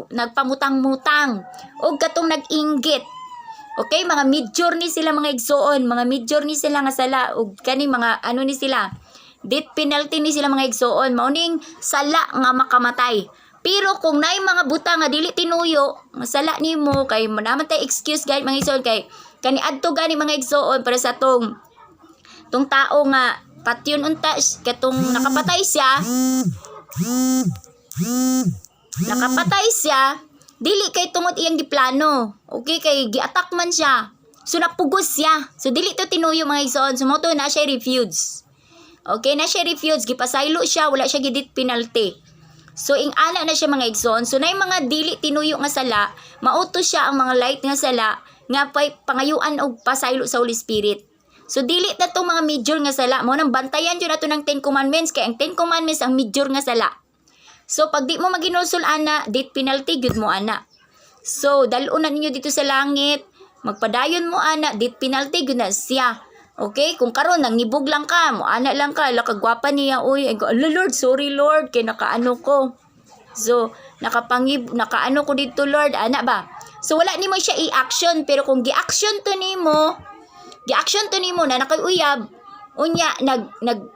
nagpamutang-mutang, og katong nag-inggit. Okay, mga mid-journey sila mga igsoon, mga mid-journey sila nga sala, ug kani mga ni sila, death penalty ni sila mga igsoon, mauning sala nga makamatay. Pero kung naay mga buta nga dili tinuyo, nga sala nimo kay manaman tay excuse guys mga igsoon, kay kani adto gani mga igsoon para sa tong tao nga patyon unta katong nakapatay siya, dili kay tungod iyang giplano. Okay, kay gi-attack man siya. So napugos siya. So dili to tinuyo mga igsoon. So mo to na siya refuse. Okay, na siya refuse, gipasaylo siya, wala siya gidit penalty. So ing-ana na siya mga igsoon. So nay mga dili tinuyo nga sala, mauto siya ang mga light nga sala nga pangayuan og pasaylo sa Holy Spirit. So dili na tong mga major nga sala, mo nang bantayan jud nato ng 10 commandments kay ang 10 commandments ang major nga sala. So pag di mo maginulsol ana, death penalty gyud mo ana. So dalon na ninyo dito sa langit, magpadayon mo ana, death penalty gyud na siya. Okay, kung karon nangibog lang ka, mo ana lang ka, lakagwapa niya, uy, Lord, sorry Lord, kay nakaano ko. So, nakaano ko dito Lord, ana ba? So wala nimo siya i-action, pero kung gi-action to nimo na nakayuyab, unya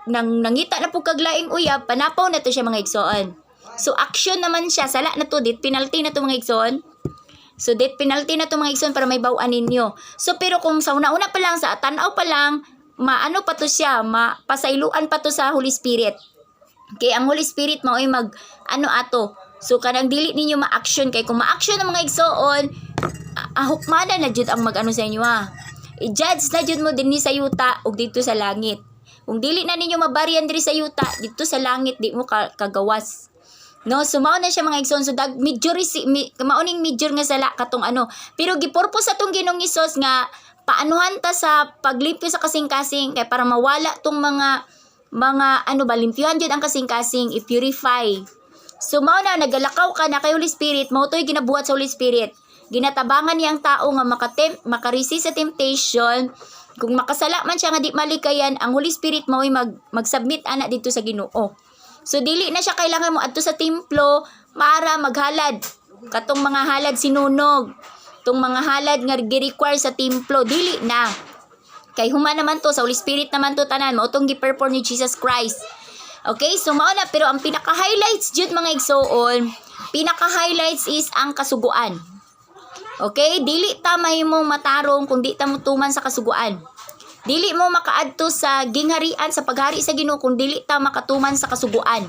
nangita na pug kaglaing uyab, panapaw na to siya mga igsoon. So action naman siya, sala na to, death penalty na to mga igsoon. So, death penalty na to mga igsoon para may bawaan ninyo. So, pero kung sa una-una pa lang, sa tanaw pa lang, maano pa to siya, mapasayluan pa to sa Holy Spirit. Kaya ang Holy Spirit mao'y ato. So, kanang dili ninyo ma-action. Kaya kung ma-action ng mga igsoon, hukmana na jud ang mag-ano sa inyo ha. I-judge na jud mo din ni sa yuta o dito sa langit. Kung dili na ninyo mabarian diri sa yuta, dito sa langit, di mo kagawas. No, so mao na siya mga igsoon. So mauning major nga sala katong ano. Pero gipurpose atong Ginoong Hesus nga paanuhan ta sa paglimpyo sa kasing-kasing kay para mawala tong mga limpyuhan jud ang kasing-kasing, i-purify. So mao na nagalakaw ka na kay Holy Spirit, mao toy ginabuhat sa Holy Spirit. Ginatabangan niya ang tao nga makaresist sa temptation. Kung makasala man siya nga di malikayan, ang Holy Spirit mao'y mag-submit ana dito sa Ginoo. So dili na siya kailangan mo adto sa templo para maghalad. Katong mga halad sinunog. Tong mga halad nga gi-require sa templo, dili na. Kay human naman to, sa Holy Spirit naman to tanan, mao tong gi-perform ni Jesus Christ. Okay, so mao na, pero ang pinaka-highlights jud mga igsoon, pinaka-highlights is ang kasuguan. Okay, dili ta mahimong matarong kung di ta mutuman sa kasuguan. Dili mo makaadto sa gingharian sa paghari sa Ginoo kung dili ta makatuman sa kasuguan.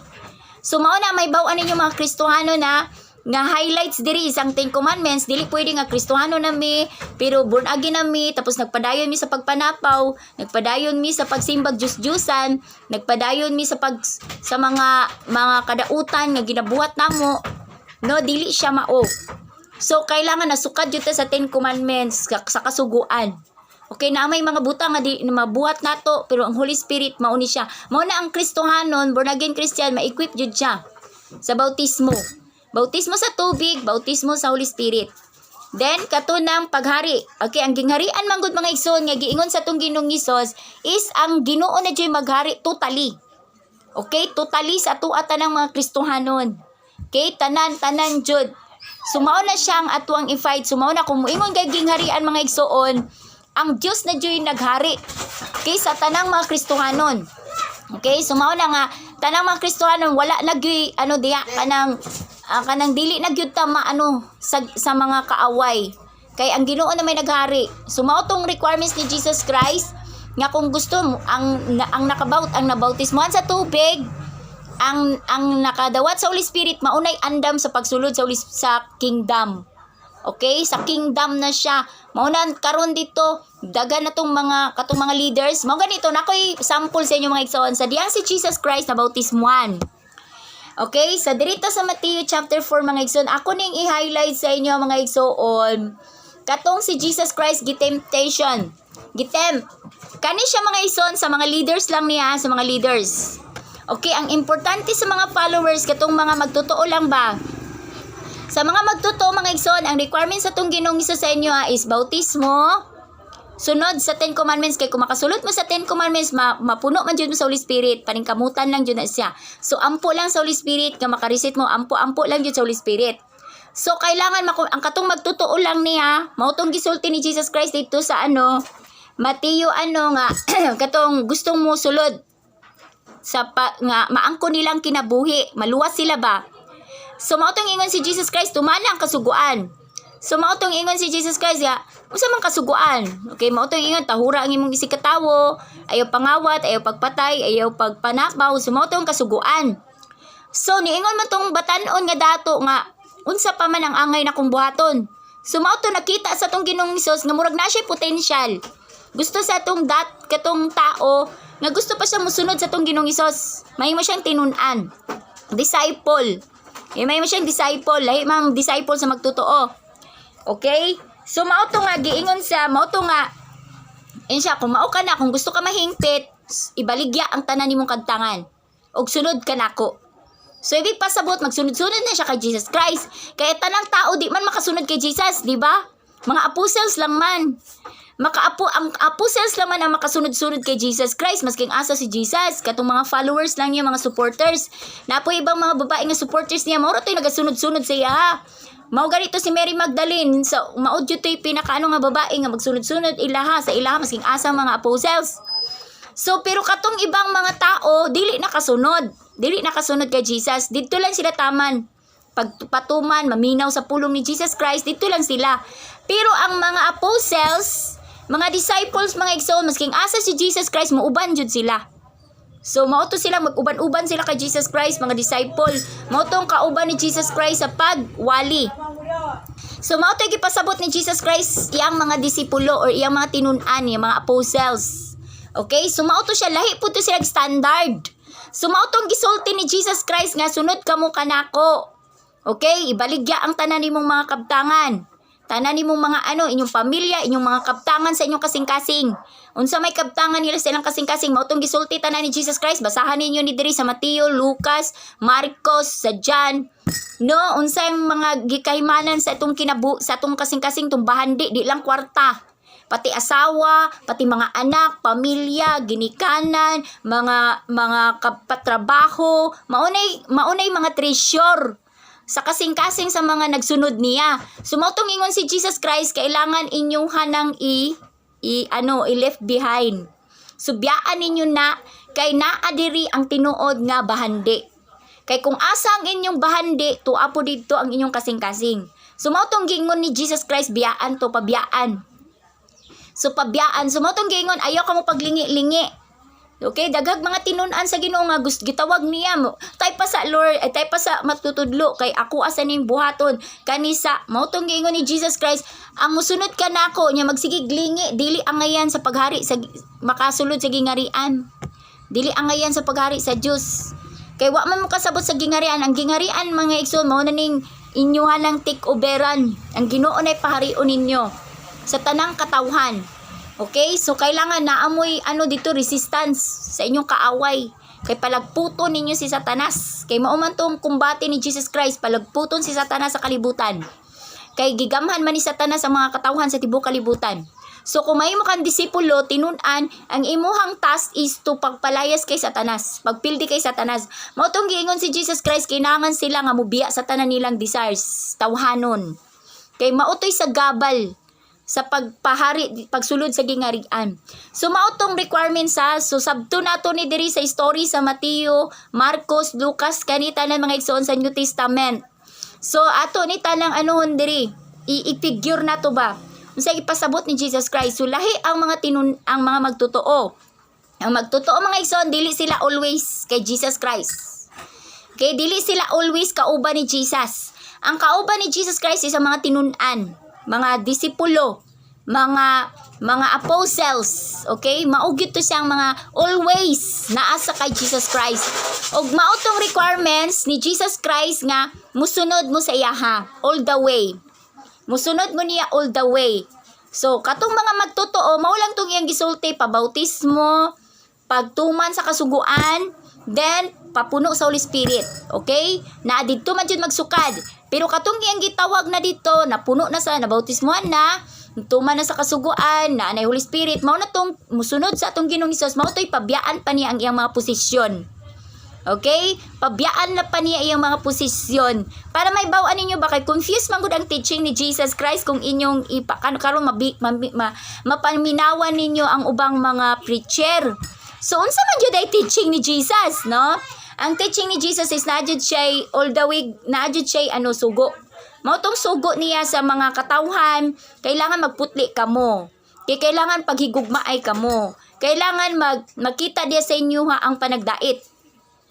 So mao na may bawaan ninyo mga Kristohano na nga highlights diri isang 10 commandments, dili pwede nga Kristohano na mi, pero born again na mi, tapos nagpadayon mi sa pagpanapaw, nagpadayon mi sa pagsimbag Diyos-Diyusan, nagpadayon mi sa mga kadautan nga ginabuhat namo. No, dili siya mao. So kailangan nasukad jud ta sa 10 commandments sa kasuguan. Okay, na may mga butang nga di mabuhat nato, pero ang Holy Spirit mao ni siya. Mao na ang Kristohanon, born again Christian, ma-equip jud siya sa bautismo. Bautismo sa tubig, bautismo sa Holy Spirit. Then katunang paghari. Okay, ang gingharian man gud mga igsoon nga giingon sa tong Ginoong Hesus is ang Ginoo na jud maghari totally. Okay, totally sa tuwa tanang mga Kristohanon. Okay, tanan jud. Sumao na siyang atuang i-fight. Sumao na kung moingon kay gingharian mga igsoon, ang Diyos na Diyo'y naghari kay sa tanang mga Kristohanon. Okay, sumao na nga tanang mga Kristohanon wala nagyoy diya kanang dili nagyud ta sa mga kaaway. Kay ang Ginoo na may naghari. Sumao tong requirements ni Jesus Christ nga kung gusto mo ang nabautismohan sa tubig, ang nakadawat sa Holy Spirit maunay andam sa pagsulod sa kingdom. Okay, sa kingdom na siya. Maunan karon dito dagan na tong mga leaders. Mao ganito nakoy sample sa inyo mga igsoon sa diyang si Jesus Christ na bautismuhan. Okay, sa dirito sa Matthew chapter 4 mga igsoon, ako ning i-highlight sa inyo mga igsoon. Katong si Jesus Christ gitempt. Kani siya mga igsoon sa mga leaders lang niya, sa mga leaders. Okay, ang importante sa mga followers katong mga magtotoo lang ba? Sa mga magtotoo mga igsoon, ang requirements sa itong Ginoong Hesus sa inyo is bautismo, sunod sa 10 commandments. Kay kung makasulot mo sa 10 commandments, mapuno man dyan mo sa Holy Spirit, paningkamutan lang dyan na siya. So ampo lang sa Holy Spirit, nga makarisit mo, ampo lang dyan sa Holy Spirit. So kailangan, ang katong magtotoo lang niya, mautong gisulti ni Jesus Christ dito sa Mateo nga, katong gustong mo sulod, nga maangko nilang kinabuhi, maluwas sila ba? So mautong ingon si Jesus Christ, tumana ang kasuguan. So mautong ingon si Jesus Christ, unsa man kasuguan? Okay, mautong ingon, tahura ang imong isikatawo, ayaw pangawat, ayaw pagpatay, ayaw pagpanapaw, so mautong kasuguan. So niingon mo tong batanon nga dato nga, unsa pa man ang angay na kong buhaton. So mao to nakita sa tong Ginoong Hesus nga murag na siya potential. Gusto sa katong tao nga gusto pa siya musunod sa tong Ginoong Hesus. Mahimo siyang tinun-an. Disciple. Mahimo siyang disciple, lahi mang disciple sa magtotoo. Okay? So mao to nga giingon sa mao to nga siya, kung mao ka na, kung gusto ka mahingpit, ibaligya ang tanan nimong kadtangan. Og sunod ka nako. So, ibig pasabot, magsunod-sunod na siya kay Jesus Christ. Kaya tanang tao, di man makasunod kay Jesus, di ba? Mga apostles lang man. Ang apostles lang man ang makasunod-sunod kay Jesus Christ, masking asa si Jesus. Katong mga followers lang niya, mga supporters. Napo ibang mga babae nga supporters niya, mauro to'y nagasunod-sunod siya. Mao ganito si Mary Magdalene, sa maudyo to'y pinakaano nga babae nga magsunod-sunod sa ilaha, masking asa mga apostles. So, pero katong ibang mga tao, dili nakasunod kay Jesus. Dito lang sila taman. Pagpatuman, maminaw sa pulong ni Jesus Christ, dito lang sila. Pero ang mga apostles, mga disciples, mga igsoon, masking asa si Jesus Christ, mauban jud sila. So, mauto sila, mag-uban-uban sila kay Jesus Christ, mga disciple. Mautong kauban ni Jesus Christ sa pagwali. So, mauto yung ipasabot ni Jesus Christ, iyang mga disipulo or iyang mga tinun-an, iyang mga apostles. Okay? So, mauto siya, lahi po to sila standard. So, mautong gisulti ni Jesus Christ nga, sunod ka mo kanako. Okay? Ibaligya ang tanan nimong mga kabtangan. Tanan nimong mga inyong pamilya, inyong mga kabtangan sa inyong kasing-kasing. Unsa may kabtangan nila sa ilang kasing-kasing, mautong gisulti tanan ni Jesus Christ. Basahan ninyo ni diri sa Mateo, Lucas, Marcos, sa John. No, unsa yung mga gikahimanan sa itong sa itong kasing-kasing tumbahan di lang kwarta. Pati asawa, pati mga anak, pamilya, ginikanan, mga kapatrabaho, maunay mga treasure sa kasing-kasing sa mga nagsunod niya. Sumotong ingon si Jesus Christ, kailangan inyong hanang i-left behind. Subyaan ninyo na, kay naadiri ang tinuod nga bahandi. Kay kung asa ang inyong bahandi, tuapo dito ang inyong kasing-kasing. Sumotong gingon ni Jesus Christ, biyaan to, pabiyaan. So, pabiyaan. So, motong gingon, ayaw ka mo paglingi-lingi. Okay? Daghag mga tinun-an sa Ginoo nga gusto gitawag niya mo. Tay pa sa Lord, tay pa sa matutudlo kay ako asa ning buhaton kanisa. Motong gingon ni Jesus Christ, ang musunod ka nako nya magsigig lingi, dili angayan sa paghari sa makasulod sa gingarian. Dili angayan sa paghari sa Dios. Kay wa man mo kasabot sa gingarian. Ang gingarian mga igsoon mao na ning inyuhan ng take-overan. Ang Ginoo nay paharion ninyo sa tanang katawhan. Okay? So, kailangan naamoy dito, resistance sa inyong kaaway. Kay palagputon ninyo si Satanas. Kay mauman tong kumbate ni Jesus Christ, palagputon si Satanas sa kalibutan. Kay gigamhan man ni Satanas ang mga katawhan sa tibuok kalibutan. So, kung may mo kang disipulo, tinun-an, ang imuhang task is to pagpalayas kay Satanas. Pagpildi kay Satanas. Mautong giingon si Jesus Christ, kailangan sila nga mubiya sa tanan nilang desires, tawhanon. Kay mautoy sa gabal, sa pagpahari, pagsulod sa gingarian. So, mautong requirements so sabto nato ni diri sa story sa Mateo, Marcos, Lucas, kanita ng mga igsoon sa New Testament. So, ato ni tanang diri, i-figure na to ba? Unsa ipasabot ni Jesus Christ? So, lahi ang ang mga magtotoo. Ang magtotoo mga igsoon, dili sila always kay Jesus Christ. Okay, dili sila always kauban ni Jesus. Ang kauban ni Jesus Christ is ang mga tinun-an, mga disipulo, mga apostles, okay? Maugit to siyang mga always naasa kay Jesus Christ. Og mautong requirements ni Jesus Christ nga musunod mo sa iyaha all the way. Musunod mo niya all the way. So, katong mga magtotoo, maulang tong iyang gisulti, pabautismo, pagtuman sa kasuguan, then papuno sa Holy Spirit. Okay? Na dito man jud magsukad. Pero katong iyang gitawag na dito, napuno na sa nabautismuhan na, tuman na sa kasuguan, na anay Holy Spirit, mao na tong musunod sa atong Ginoong Hesus, mao to'y pabiyaan pa niya ang iyang mga posisyon. Okay? Pabiyaan na pa niya iyang mga posisyon. Para may bawaan ninyo ba kay confused man gud ang teaching ni Jesus Christ kung inyong karon mapaminawan ninyo ang ubang mga preacher. So unsa man jud ay teaching ni Jesus, no? Ang teaching ni Jesus is naadjud siya all the way, naadjud siya sugo. Mautong sugo niya sa mga katawhan, kailangan magputli kamo. Kailangan paghigugmaay kamo. Kailangan makita dia sa inyo ang panagdait.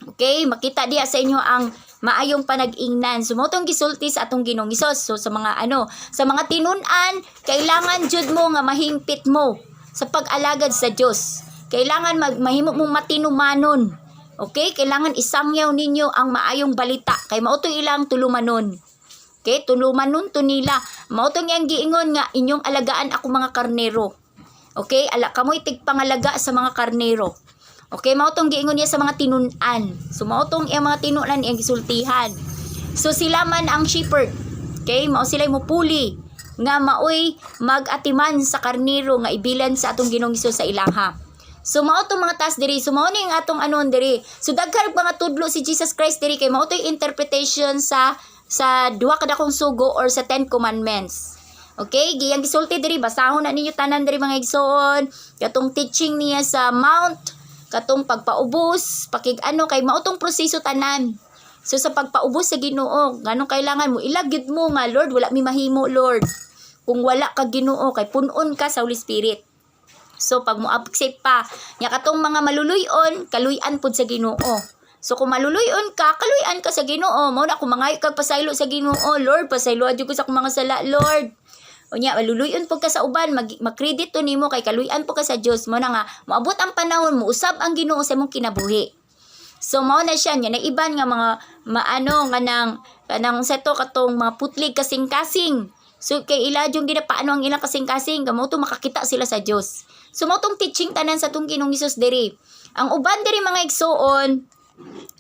Okay, makita diya sa inyo ang maayong panag-ingnan. So mo tong gisulti sa atong Ginoong Hesus. So sa mga sa mga tinun-an, kailangan jud mo nga mahingpit mo sa pag-alagad sa Dios. Kailangan mahimo mong matinumanon. Okay, kailangan isangyaw ninyo ang maayong balita kay mao to ilang tulumanon. Okay, tulumanon to nila. Mao tong yang giingon nga inyong alagaan ako mga karnero. Okay, kamoy tigpangalaga sa mga karnero. Okay, mao tong giingon niya sa mga tinun-an. So mao tong iyang mga tinun-an iyang gisultihan. So sila man ang shepherd. Okay, mao sila mupuli nga maoy mag-atiman sa karnero nga ibilan sa atong Ginoong Hesus sa ilaha. So mao tong mga task diri. So mao ning atong anon diri. So daghan mga tudlo si Jesus Christ diri kay mao toy interpretation sa duha ka dakong sugo or sa 10 commandments. Okay, giyang gisulti diri, basahon na ninyo tanan diri mga igsoon. Katong teaching niya sa Mount, katong pagpaubos, kay mao tong proseso tanan. So sa pagpaubos sa Ginoo, nganong kailangan mo ilagyud mo nga Lord, wala mi mahimo Lord. Kung wala ka Ginoo kay punon ka sa Holy Spirit. So pag mo accept pa, nya katong mga maluluyon, kaluy-an pud sa Ginoo. So kung maluluyon ka, kaluy-an ka sa Ginoo. Mao na kung mangayo kag pasaylo sa Ginoo, Lord, pasaylo adyo ko sa akong mga sala, Lord. Unya maluluyon po ka sa uban, mag-credit to nimo kay kaluy-an po ka sa Dios. Mo na nga moabot ang panahon mo usab ang Ginoo sa imong kinabuhi. So mao na siya nya naiban nga mga maano kanang seto katong mga putlig kasing-kasing. So kay ila yung ginapaano ang ilang kasing-kasing kamo to makakita sila sa Dios. So mao tong teaching tanan sa tong Ginoong Hesus diri. Ang uban diri mga igsoon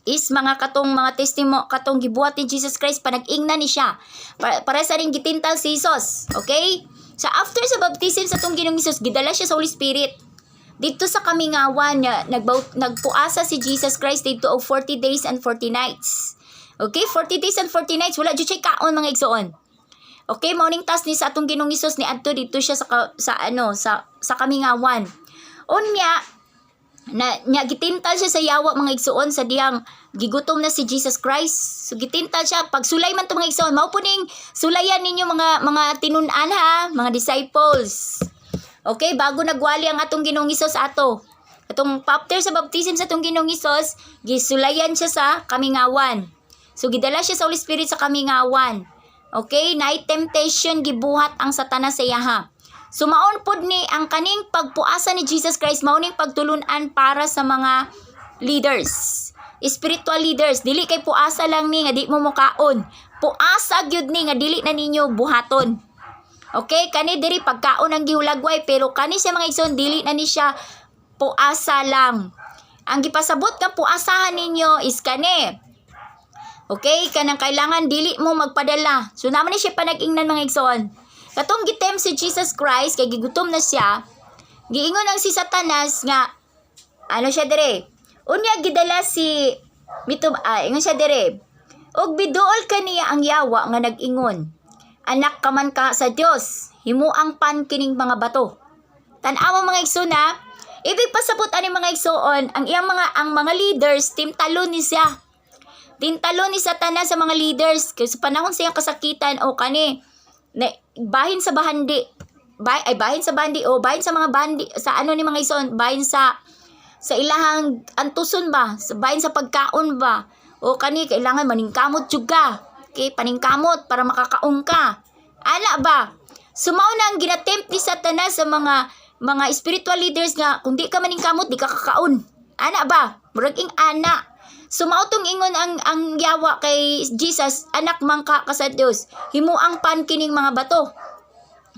is mga katong mga testimo katong gibuhat ni Jesus Christ panag-ingnan ni siya para sa ring gitintal si Jesus. Okay, sa after sa baptism sa tong Ginoong Hesus gidala siya sa Holy Spirit dito sa kamingawan niya. Nagpuasa si Jesus Christ dito og 40 days and 40 nights. Okay, 40 days and 40 nights wala jud siya kaon mga igsoon. Okay, morning task ni sa atong Ginoong Hesus ni adto dito siya sa kamingawan. Unya nya gitintal siya sa yawa mga igsoon sa diyang gigutom na si Jesus Christ. So gitintal siya pag sulay man to mga igsoon, mao po ning sulayan ninyo mga tinun-an ha, mga disciples. Okay, bago nagwali ang atong Ginoong Hesus ato. Atong after sa baptism sa atong Ginoong Hesus, gisulayan siya sa kamingawan. So gidala siya sa Holy Spirit sa kamingawan. Okay, na temptation gibuhat ang Satanas sa iyaha. So maon pod ni ang kaning pagpuasa ni Jesus Christ, mao ning pagtulun-an para sa mga leaders, spiritual leaders. Dili kay puasa lang ni nga di mo mukaon. Puasa gyud ni nga dili na ninyo buhaton. Okay, kani diri pagkaon ang gihulagway, pero kani sa mga igsoon dili na ni siya puasa lang. Ang gipasabot nga puasahan ninyo is kani. Okay, kanang kailangan dili mo magpadala. So naman ni siya panag-ingnan mga igsoon. Katong gitem si Jesus Christ kay gigutom na siya, giingon ang si Satanas nga ano siya dire. Unya gidala si ingon siya dire. Og biduol kaniya ang yawa nga nag-ingon. Anak ka man ka sa Dios, himuang pan kining mga bato. Tan-awa mga igsoon na, ibig pasabot ani mga igsoon, ang mga leaders timtalon ni siya. Timtalon ni Satanas sa mga leaders kay sa panahon siya kasakitan o kani bahin sa bahandi. Bahin sa bandi o bahin sa mga bandi sa ano ni mga igsoon, bahin sa ilahang antuson ba, bahin sa pagkaon ba. O kani kailangan maningkamot jud ka. Okay, paningkamot para makakaon ka. Ana ba? Sumao na ang ginatempt ni Satanas sa mga spiritual leaders nga kung di ka maningkamot di ka kakaon. Ana ba? Murag ing ana. Sumao tong ingon ang yawa kay Jesus, anak man ka sa Dios, himuang pan kining mga bato.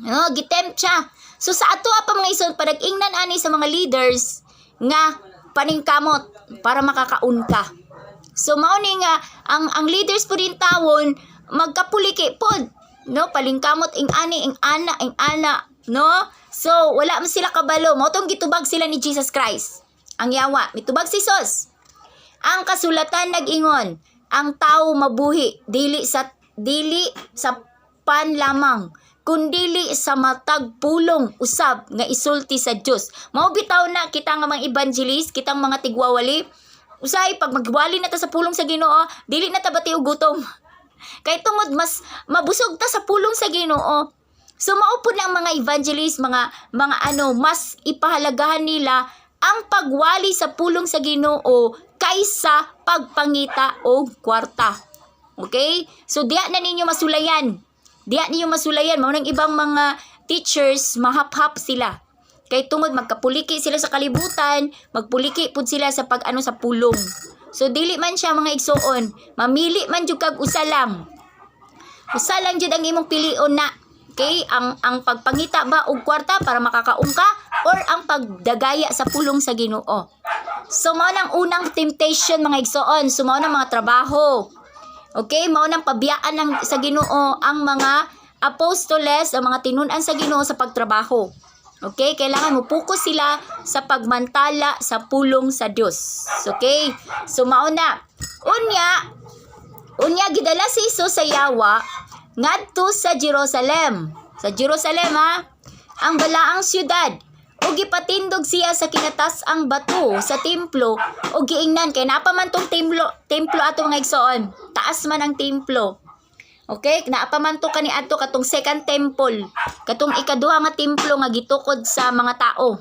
No, gitempt siya. So sa ato pa mga igsoon panag-ingnan ani sa mga leaders nga paningkamot para makakaon ka. So mao ni nga ang leaders po din tawon magkapuliki pod, no, palingkamot ing ana, no. So wala man sila kabalo, mao tong gitubag sila ni Jesus Christ. Ang yawa mitubag si Jesus. Ang kasulatan nag-ingon, ang tao mabuhi dili sa pan lamang, kundili sa matag pulong usab nga isulti sa Dios. Mao bitaw na kita nga mga evangelist, kitang mga tigwawali. Usay pag magwali na ta sa pulong sa Ginoo, dili na ta bati og gutom. Kay tungod mas mabusog ta sa pulong sa Ginoo. So mao po na ang mga evangelist, mga mas ipahalagahan nila ang pagwali sa pulong sa Ginoo kaysa pagpangita og kwarta. Okay? So diya na ninyo masulayan. Diya ninyo masulayan. Mao nang ibang mga teachers mahap-hap sila. Kay tungod magkapuliki sila sa kalibutan, magpuliki pud sila sa pag-ano sa pulong. So dili man siya mga igsoon, mamili man jud kag usa lang. Usa lang jud ang imong pilion na. Okay? Ang pagpangita ba og kwarta para makakaon ka or ang pagdagaya sa pulong sa Ginoo. So mao nang unang temptation mga igsoon, so mao nang mga trabaho. Okay, mao nang pabiyaan ng sa Ginoo ang mga apostoles, ang mga tinun-an sa Ginoo sa pagtrabaho. Okay, kailangan mo focus sila sa pagmantala sa pulong sa Dios. Okay? So mao na. Unya gidala si Hesus sa yawa ngadto sa Jerusalem. Sa Jerusalem ha, ang balaang syudad. O gipatindog siya sa kinatas-ang bato sa templo o giingnan kay napa man tong templo ato mga igsoon. Taas man ang templo. Okay, napa man to kani adto katong second temple. Katong ikaduha nga templo nga gitukod sa mga tao.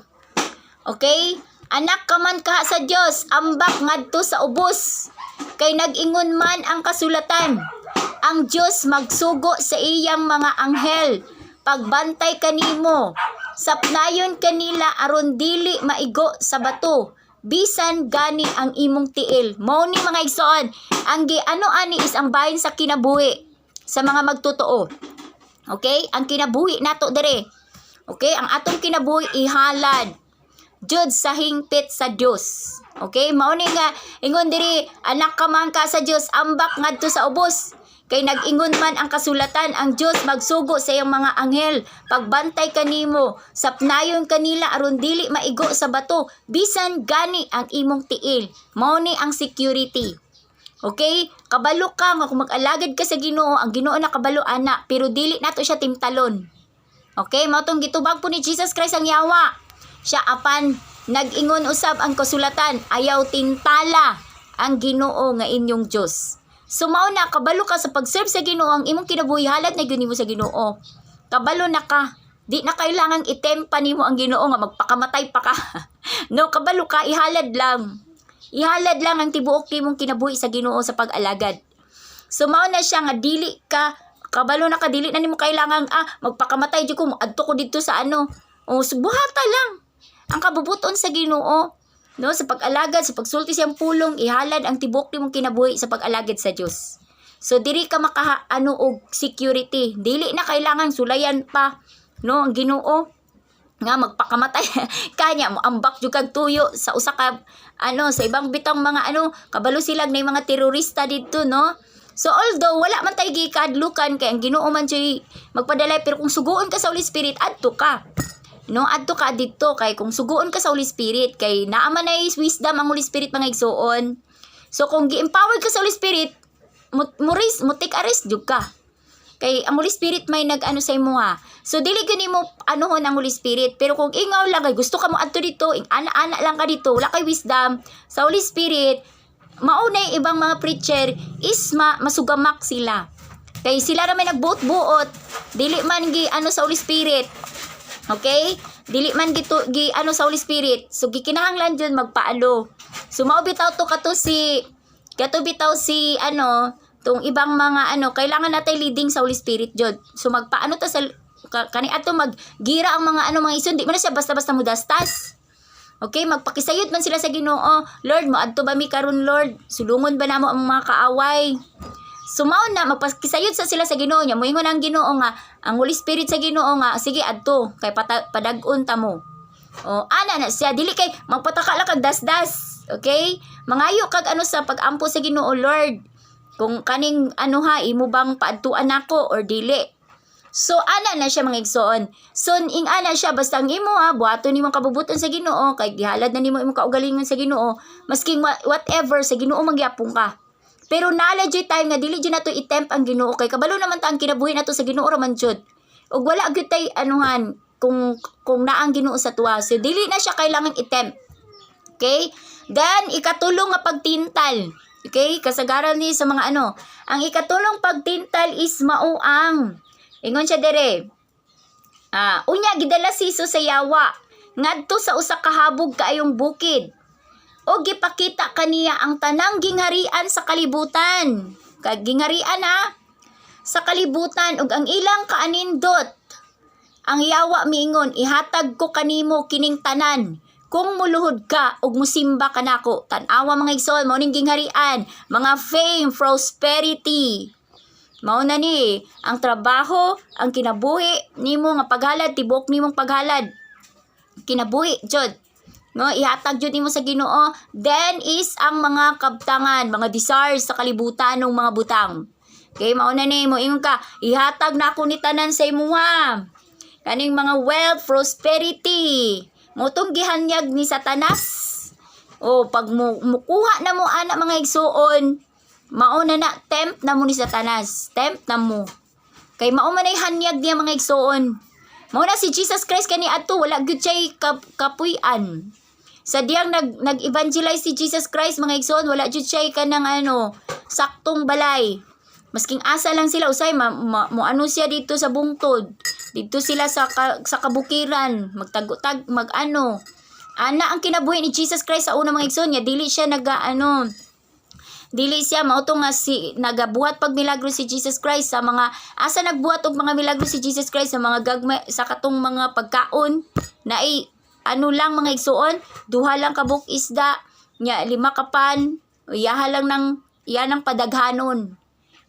Okay? Anak ka man kaha sa Dios, ambak ngadto sa ubos. Kay nag-ingon man ang kasulatan. Ang Dios magsugo sa iyang mga anghel pagbantay kanimo. Sapnayon kanila aron dili maigo sa bato. Bisan gani ang imong tiil. Mao ni mga igsoon, ang giano ani is ang bahin sa kinabuhi sa mga magtotoo. Okay? Ang kinabuhi nato dire. Okay? Ang atong kinabuhi ihalad jud sa hingpit sa Dios. Okay? Mao ni nga ingon diri, anak ka man ka sa Dios, ambak ngadto sa ubos. Kay nag-ingon man ang kasulatan, ang Dios magsugo sa iyang mga anghel, pagbantay kanimo, sapnayon kanila aron dili maigo sa bato, bisan gani ang imong tiil. Mao ni ang security. Okay? Kabalo ka nga kung mag-alagad ka sa Ginoo, ang Ginoo na kabalo ana, pero dili nato siya timtalon. Okay? Mao tong gitubag po ni Jesus Christ ang yawa. Siya apan nag-ingon usab ang kasulatan, ayaw tintala ang Ginoo nga inyong Dios. So mao na kabalo ka sa pag-serve sa Ginoo, ang imong kinabuhi halad na gyud nimo sa Ginoo. Kabalo na ka. Di na kailangang itempa nimo ang Ginoo nga magpakamatay pa ka. No, kabalo ka, ihalad lang. Ihalad lang ang tibuok nimong kinabuhi sa Ginoo sa pag-alagad. So mao na siya nga dili ka kabalo na ka, dili na nimo kailangang magpakamatay jud ko, adto ko dito sa ano. O subuhata lang. Ang kabubuton sa Ginoo, no, sa pag-alagad, sa pagsulti siyang pulong, ihalad ang tibok nimong kinabuhi sa pag-alagad sa Dios. So diri ka makaano og security. Dili na kailangan sulayan pa, no, ang Ginoo nga magpakamatay kanya mo ambak jud kag tuyo sa usa ka sa ibang bitang mga kabalo silag na mga terorista didto, no. So although wala man tay gikadlukan kay ang Ginoo man jud magpadalay, pero kung suguon ka sa Holy Spirit adto ka. No, adto ka dito kay kung suguon ka sa Holy Spirit kay naa man ay wisdom ang Holy Spirit mga igsoon. So kung gi-empower ka sa Holy Spirit, mo take a risk jud ka. Kay ang Holy Spirit may nag-ano sa imo ha. So dili gani mo anuhon ang Holy Spirit, pero kung ingaw lang kay gusto ka mo adto dito, ana-ana lang ka dito, wala kay wisdom sa Holy Spirit, maunay ibang mga preacher is masugamak sila. Kay sila ra may nagbuot-buot, dili man gi sa Holy Spirit. Okay? Dili man sa Holy Spirit. So gikinahanglan jud magpaalo. So mao bitaw to kato bitaw si tong ibang mga kailangan natay leading sa Holy Spirit jud. So magpaano ta sa kani ato maggira ang mga mga ison, di man na siya basta-basta mudastas. Okay, magpakisayod man sila sa Ginoo. Lord, moadto ba mi karon, Lord? Sulungon ba namo ang mga kaaway? Sumaw na magpakisayod sila sa Ginoo niya. Moingon ang Ginoo nga, ang Holy Spirit sa Ginoo nga, sige adto kay padag-on ta mo. O ana na siya dili kay magpataka lang kag dasdas. Okay? Mangayo kag sa pag-ampo sa Ginoo, Lord. Kung kaning imo bang paadtuan nako or dili. So ana na siya mga igsoon. So ana siya basta ang imo buhaton nimo kabubuton sa Ginoo kay gihalad na nimo imong kaugalingon sa Ginoo, masking whatever sa Ginoo mangyapon ka. Pero knowledge time nga dili jud nato itempt ang Ginoo kay kabalo naman ta ang kinabuhi nato sa Ginoo ra man jud. Ug wala gyud tay kung naang Ginoo sa tuwa. So dili na siya kailangan itempt. Okay? Then ikatulong nga pagtintal. Okay? Kasagaran ni sa mga ang ikatulong pagtintal is mauang. Ingon siya dire. Unya gidala si Hesus sa yawa ngadto sa usa ka habog kaayong bukid. o gipakita kaniya ang tanang gingharian sa kalibutan. Kag gingharian ha, sa kalibutan ug ang ilang kaanindot. Ang yawa miingon, ihatag ko kanimo kining tanan. Kung muluhod ka ug musimba kanako. Tan-awa mga igsoon, mao ning gingharian, mga fame, prosperity. Mao na ni ang trabaho, ang kinabuhi nimo nga paghalad, tibok nimong paghalad. Kinabuhi jud. No, ihatag jud nimo sa Ginoo. Then is ang mga kabtangan, mga desires sa kalibutan ng mga butang. Okay, mao na ni mo ingon ka, ihatag na ako ni tanan sa imuha. Kaning mga wealth, prosperity. Mo tong gihanyag ni Satanas. O pag mukuha na mo ana mga igsuon, mao na tempt na mo ni Satanas. Tempt na mo. Kay mao man ay hanyag niya mga igsuon. Mao na si Jesus Christ kani adto wala gyud siya kapuy-an. Sa diyang nag-evangelize si Jesus Christ mga igsoon, wala jud siya kanang saktong balay. Masking asa lang sila usay mo ano siya dito sa bungtod. Dito sila sa kabukiran, magtagutag magano. Ana ang kinabuhi ni Jesus Christ sa una mga igsoon niya, dili siya dili siya mao to nga si nagabuhat pag milagro si Jesus Christ sa mga asa nagbuhat og mga milagro si Jesus Christ sa mga gagmay sa katong mga pagkaon na lang mga igsuon, duha lang kabuk isda, nya 5 kapan, iyaha lang ng padaghanon.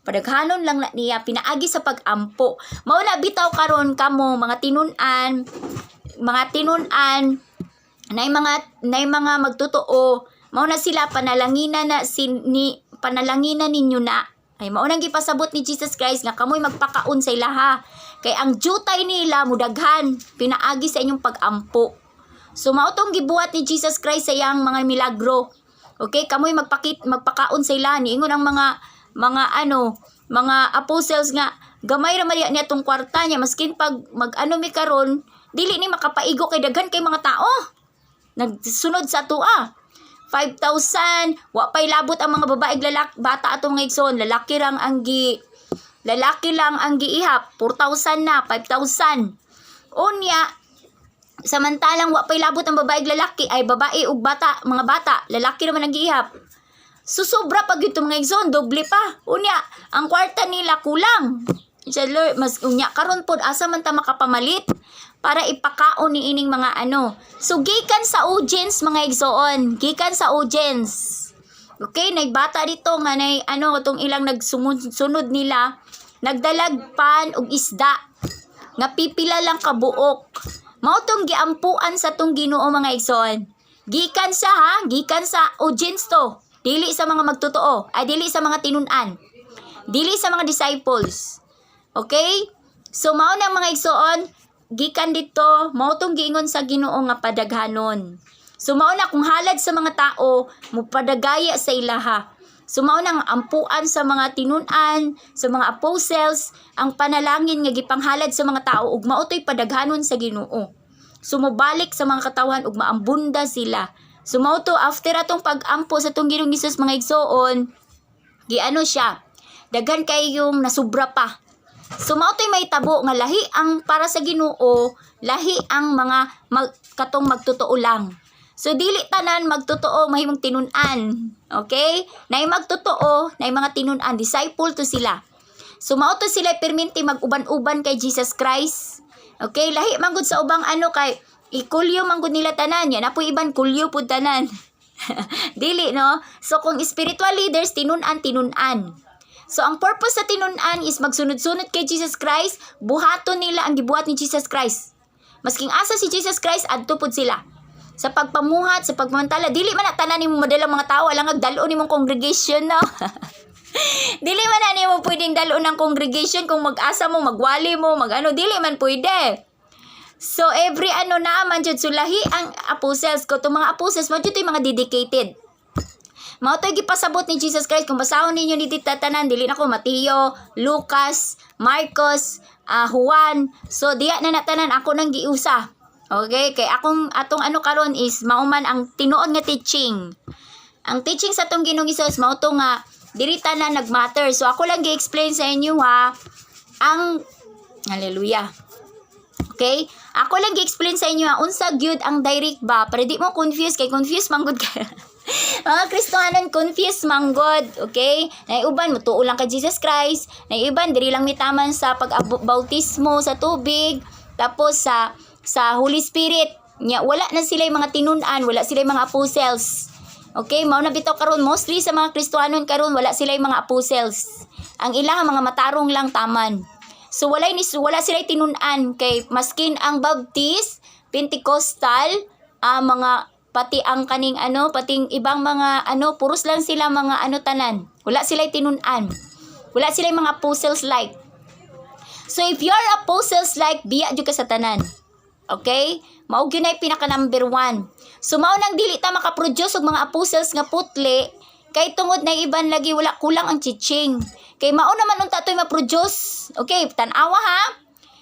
Padaghanon lang na niya pinaagi sa pagampo. Mao na bitaw karon kamo mga tinunan nay mga magtotoo, mao na sila panalanginan ninyo na. Ay mao nang gipasabot ni Jesus Christ nga kamoy magpakaon sa ilaha. Kay ang jutay nila mudaghan pinaagi sa inyong pagampo. So mao tong gibuhat ni Jesus Christ sa iyang mga milagro. Okay, kamoy magpakaon sa ila niingon ang mga apostles nga gamay ra man niya tong kwarta niya maskin pag mi karon dili ni makapaigo kay daghan kay mga tao. Nagsunod sa tua. 5,000 wa pay labot ang mga babae bata atong mga igsoon, lalaki lang ang giihap, 4,000 na, 5,000. Unya samantalang wa pay labot ang babae lalaki ay babae ug bata, mga bata, lalaki naman ang giihap. Susobra pag ito mga igsoon, doble pa. Unya, ang kwarta nila kulang. Mas unya karon pod asa man ta makapamalit para ipakaon ni ining mga So gikan sa audience mga igsoon, gikan sa audience. Okay, nagbata dito nga nay tong ilang nagsunod nila, nagdalag pan og isda. Nga pipila lang kabuok. Mao tong giampuan sa tong Ginoo mga igsoon. Gikan sa audience to. Dili sa mga magtotoo, ay dili sa mga tinunan. Dili sa mga disciples. Okay? So mao na mga igsoon, gikan dito, mao tong giingon sa Ginoo nga padaghanon. So mao na kung halad sa mga tao, mupadagaya sa ilaha. So mao nang ampuan sa mga tinunan, sa mga apostles, ang panalangin nga gipanghalad sa mga tao ug mao toy padaghanon sa Ginoo. So mobalik sa mga katawan ug maambunda sila. So mao to after atong pag-ampo sa tong Ginoong Hesus mga igsoon, siya. Daghan kay yung nasubra pa. So mao toy may tabo nga lahi ang para sa Ginoo, lahi ang mga katong magtotoo lang. So dili tanan magtotoo mahimong tinunan. Okay? Nay magtotoo, nay mga tinunan, disciple to sila. So mao to sila perminti mag-uban-uban kay Jesus Christ. Okay, lahi man gud sa ubang kay ikulyo man gud nila tanan, yan apoy iban kulyo pud tanan. Dili no? So kung spiritual leaders tinunan. So ang purpose sa tinunan is magsunod-sunod kay Jesus Christ, buhaton nila ang gibuhat ni Jesus Christ. Masking asa si Jesus Christ adto pud sila. Sa pagpamuhat, sa pagmantala, dili man na tanan nimo madalang mga tao, alang agdalo nimong congregation no. Dili man na nimo pwedeng dalo ng congregation kung mag-asa mo, magwali mo, dili man pwede. So every naman jud sulahi ang apostles ko, to mga apostles mo jud mga dedicated. Mao toy gipasabot ni Jesus Christ kung basahon ninyo ni tatanan dili na ko Mateo, Lucas, Marcos, Juan. So diya na natanan ako nang giusa. Okay, kay atong karon is mauman ang tinuod nga teaching. Ang teaching sa tong Ginoong Hesus mao to nga diri tanan nagmatter. So ako lang gi-explain sa inyo ang hallelujah. Okay? Ako lang gi-explain sa inyo unsa gyud ang direct ba para di mo confuse kay confuse man gud ka. Mga Kristohanon confused manggod, okay? Naiuban mutuo lang kay Jesus Christ, naiuban diri lang mitaman sa pagbautismo sa tubig, tapos sa Holy Spirit. Nya wala na sila mga tinun-an, wala sila mga apostles. Okay, mao na bitaw karon mostly sa mga Kristohanon karon wala sila mga apostles. Ang ilang mga matarong lang taman. So wala sila tinun-an kay maskin ang Baptist, Pentecostal, mga pati ang kaning pating ibang mga puros lang sila mga tanan. Wala sila tinun-an. Wala sila mga apostles like. So if you're apostles like, biya jud ka sa tanan. Okay? Mao gyud ay pinaka number 1. So mao nang dili ta makaproduce og mga apostles nga putli kay tungod na iban lagi wala kulang ang teaching. Kay mao naman unta toy ma-produce. Okay, tan-awa ha.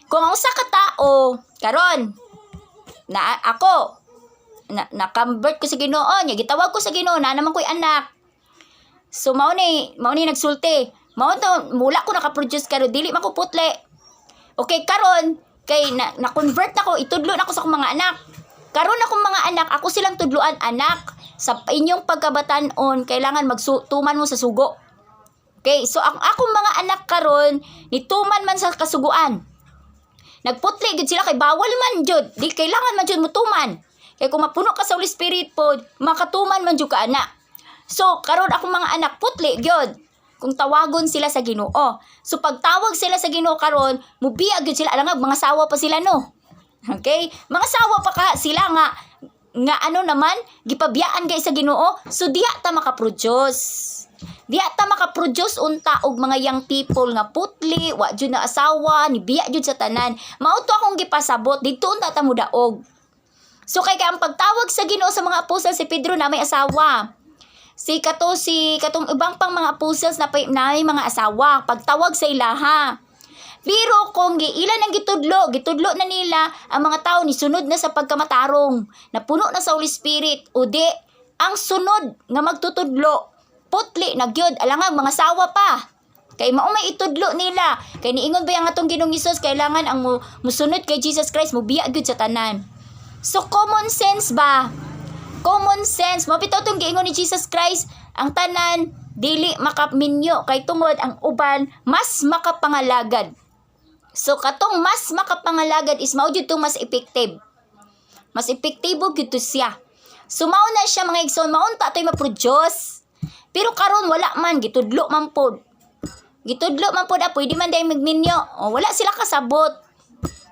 Kung ang usa ka tao karon na ako na-convert ko sa Ginoo, nya gitawag ko sa Ginoo na naman ko'y anak. So mao ni nagsulti. Mao to mula ko naka-produce karon dili man ko putli. Okay, karon kay na-convert nako, itudlo nako sa akong mga anak. Karon akong mga anak, ako silang tudloan anak. Sa inyong pagkabatanon, kailangan magtuman mo sa sugo. Okay, so ang akong mga anak karon nituman man sa kasuguan. Nagputli gid sila kay bawal man jud. Di kailangan man jud mutuman. Kaya kung mapuno ka sa Holy Spirit po, makatuman man jud ka anak. So, karon akong mga anak, putli gyud. Kung tawagon sila sa Ginoo. So, pag tawag sila sa Ginoo karon, mubiya gyud sila. Alam nga, mga sawa pa sila, no? Okay? Mga sawa pa ka sila nga naman, gipabiyaan kay sa Ginoo. So, diya ta makaproduce. Diya ta makaproduce unta og mga young people nga putli, wa jud na asawa, ni biya jud sa tanan. Mao to akong gipasabot, didto unta ta mudaog. So kay ang pagtawag sa Ginoo sa mga apostles si Pedro na may asawa. Katong ibang pang mga apostles na may mga asawa, pagtawag sa ilaha. Pero kung ilan ang gitudlo na nila ang mga tao ni sunod na sa pagkamatarong, napuno na sa Holy Spirit, o di ang sunod nga magtutudlo, putli na gyud alangang mga sawa pa. Kay mao may itudlo nila. Kay niingon ba yang atong Ginoong Hesus kailangan ang musunod kay Jesus Christ mo biya gyud sa tanan. So, common sense ba? Common sense. Mapitaw itong giingon ni Jesus Christ, ang tanan, dili makaminyo. Kay tungod, ang uban, mas makapangalagad. So, katong mas makapangalagad is mao dito mas effective. Mas epektibo dito siya. So, mao na siya mga igsoon. Maunta ito'y ma-produce. Pero karon wala man, gitudlo man po. Gitudlo man po na, pwede man dahil magminyo. O, wala sila kasabot.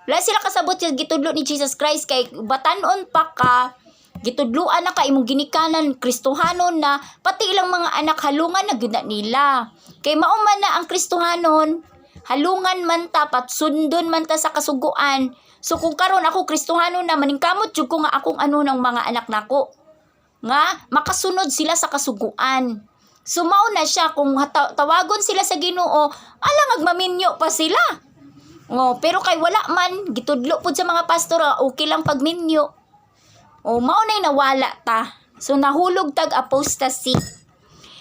Wala sila kasabot yung gitudlo ni Jesus Christ kay batanon pa ka, gitudloan na ka imong ginikanan Kristohanon na pati ilang mga anak halungan na gyud nila. Kay mauman na ang Kristohanon, halungan man ta patsundon man ta sa kasuguan. So kung karon ako Kristohanon na maningkamot jud ko nga akong ng mga anak nako. Nga makasunod sila sa kasuguan. So mao na siya kung tawagon sila sa Ginoo, alang agmaminyo pa sila. Pero kay wala man, gitudlo po sa mga pastor, okay lang pagminyo. Mao na'y nawala ta. So, nahulog tag apostasy.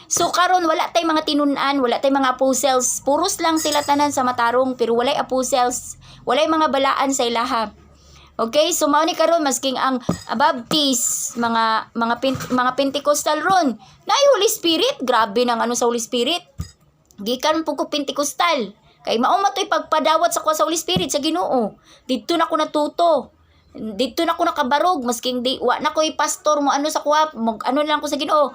So, karon wala tay mga tinunan, wala tay mga apostles. Puros lang sila tanan sa matarong, pero walay apostles. Walay mga balaan sa ilaha. Okay, so mao ni karon masking ang Baptist, mga Pentecostal ron. Nay Holy Spirit, grabe nang sa Holy Spirit. Gikan po ko Pentecostal. Kay mao matoy pagpadawat sa kuha sa Holy Spirit sa Ginoo. Didto na ko natuto. Didto na ko nakabarog masking di wa na ko'y pastor mo sa kuha, lang ko sa Ginoo.